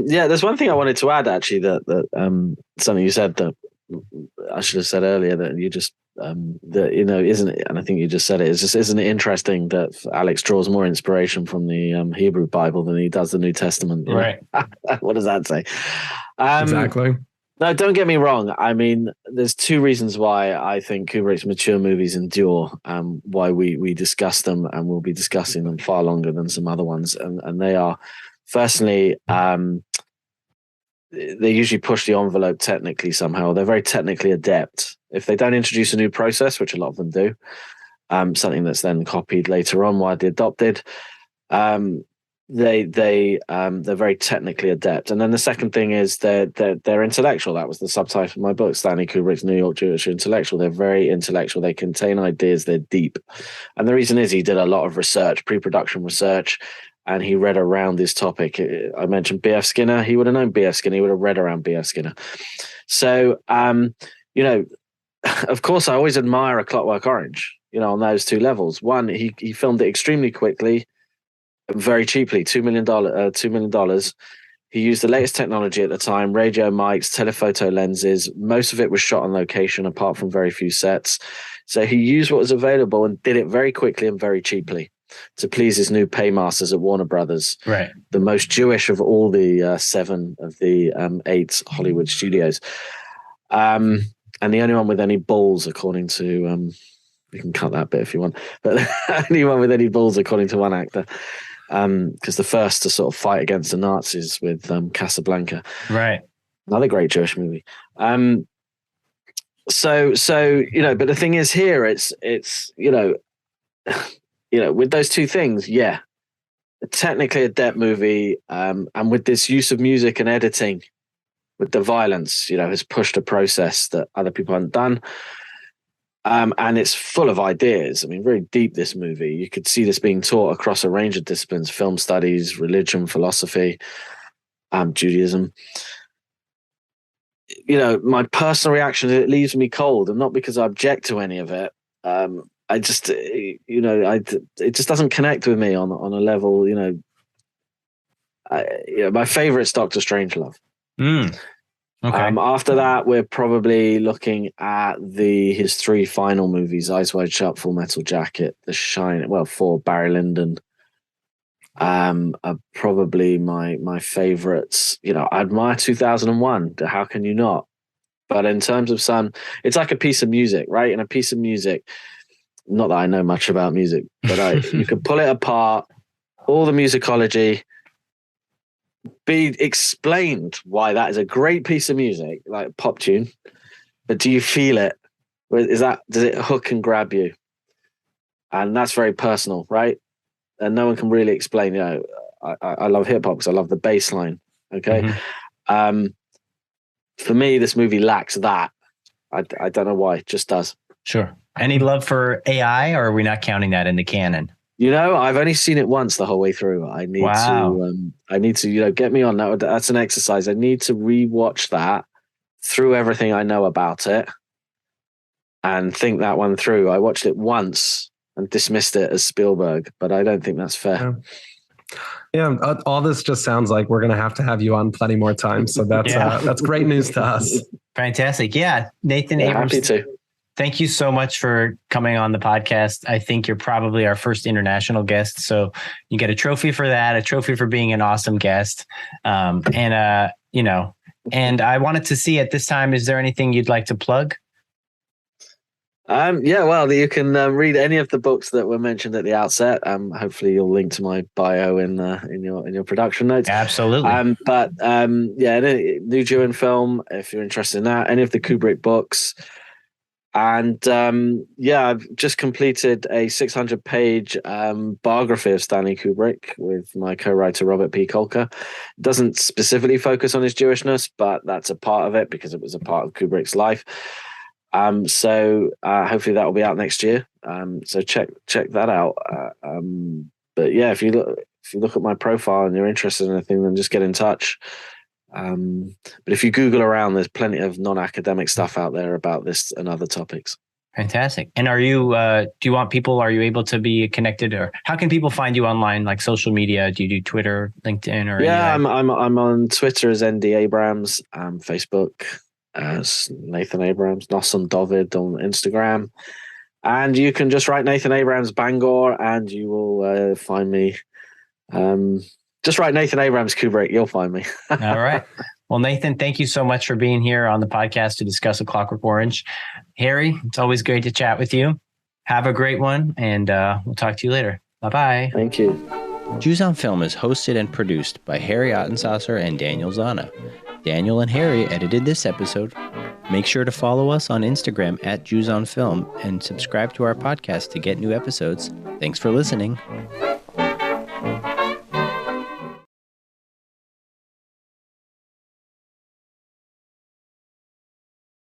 There's one thing I wanted to add, actually, that something you said that I should have said earlier, that you just isn't it? And I think you just said it. Isn't it interesting that Alex draws more inspiration from the Hebrew Bible than he does the New Testament? Right. What does that say? Exactly. No, don't get me wrong. I mean, there's two reasons why I think Kubrick's mature movies endure, why we discuss them, and we'll be discussing them far longer than some other ones. And they are, firstly, they usually push the envelope technically somehow. They're very technically adept. If they don't introduce a new process, which a lot of them do, something that's then copied later on, widely adopted, they're very technically adept. And then the second thing is they're intellectual. That was the subtitle of my book, Stanley Kubrick's New York Jewish Intellectual. They're very intellectual. They contain ideas. They're deep. And the reason is he did a lot of research, pre-production research, and he read around this topic. I mentioned B.F. Skinner. He would have known B.F. Skinner. He would have read around B.F. Skinner. So, of course, I always admire A Clockwork Orange, on those two levels. One, he filmed it extremely quickly, very cheaply, $2 million. He used the latest technology at the time, radio mics, telephoto lenses. Most of it was shot on location, apart from very few sets. So he used what was available and did it very quickly and very cheaply to please his new paymasters at Warner Brothers, right? The most Jewish of all the 7 of the 8 Hollywood studios, and the only one with any balls, according to you can cut that bit if you want, but anyone with any balls, according to one actor, because the first to sort of fight against the Nazis with Casablanca, right? Another great Jewish movie. So but the thing is here, it's with those two things, technically a adept movie, and with this use of music and editing, with the violence, has pushed a process that other people haven't done. And it's full of ideas. I mean, very deep, this movie. You could see this being taught across a range of disciplines: film studies, religion, philosophy, Judaism. My personal reaction is it leaves me cold, and not because I object to any of it. I just, it just doesn't connect with me on a level, my favorite is Dr. Strangelove. Okay. After that, we're probably looking at his 3 final movies: Eyes Wide Shut, Full Metal Jacket, The Shining. Well, 4, Barry Lyndon. Are probably my favorites. I admire 2001. How can you not? But in terms of some, it's like a piece of music, right? And a piece of music, not that I know much about music, but you could pull it apart, all the musicology, be explained why that is a great piece of music, like a pop tune. But do you feel it? Does it hook and grab you? And that's very personal, right? And no one can really explain. I love hip hop because I love the bass line. Okay. Mm-hmm. For me, this movie lacks that. I don't know why. It just does. Sure. Any love for AI, or are we not counting that in the canon? I've only seen it once the whole way through. I need to, get me on that. That's an exercise. I need to rewatch that through everything I know about it and think that one through. I watched it once and dismissed it as Spielberg, but I don't think that's fair. Yeah, all this just sounds like we're going to have you on plenty more times. So that's great news to us. Fantastic. Yeah, Nathan Abrams. Happy to. Thank you so much for coming on the podcast. I think you're probably our first international guest. So you get a trophy for that, a trophy for being an awesome guest. And I wanted to see at this time, is there anything you'd like to plug? Well, you can read any of the books that were mentioned at the outset. Hopefully you'll link to my bio in your production notes. Absolutely. New Jew film, if you're interested in that, any of the Kubrick books. And I've just completed a 600-page biography of Stanley Kubrick with my co-writer Robert P. Kolker. It doesn't specifically focus on his Jewishness, but that's a part of it because it was a part of Kubrick's life. So hopefully that will be out next year. So check that out. But yeah, if you look at my profile and you're interested in anything, then just get in touch. But if you Google around, there's plenty of non-academic stuff out there about this and other topics. Fantastic. And are you able to be connected, or how can people find you online, like social media? Do you do Twitter, LinkedIn, or? Yeah, I'm on Twitter as ND Abrams, Facebook as Nathan Abrams, Nosson David on Instagram. And you can just write Nathan Abrams Bangor and you will find me. Just write Nathan Abrams Kubrick, you'll find me. All right. Well, Nathan, thank you so much for being here on the podcast to discuss A Clockwork Orange. Harry, it's always great to chat with you. Have a great one, and we'll talk to you later. Bye-bye. Thank you. Jews on Film is hosted and produced by Harry Ottensasser and Daniel Zana. Daniel and Harry edited this episode. Make sure to follow us on Instagram at Jews on Film and subscribe to our podcast to get new episodes. Thanks for listening.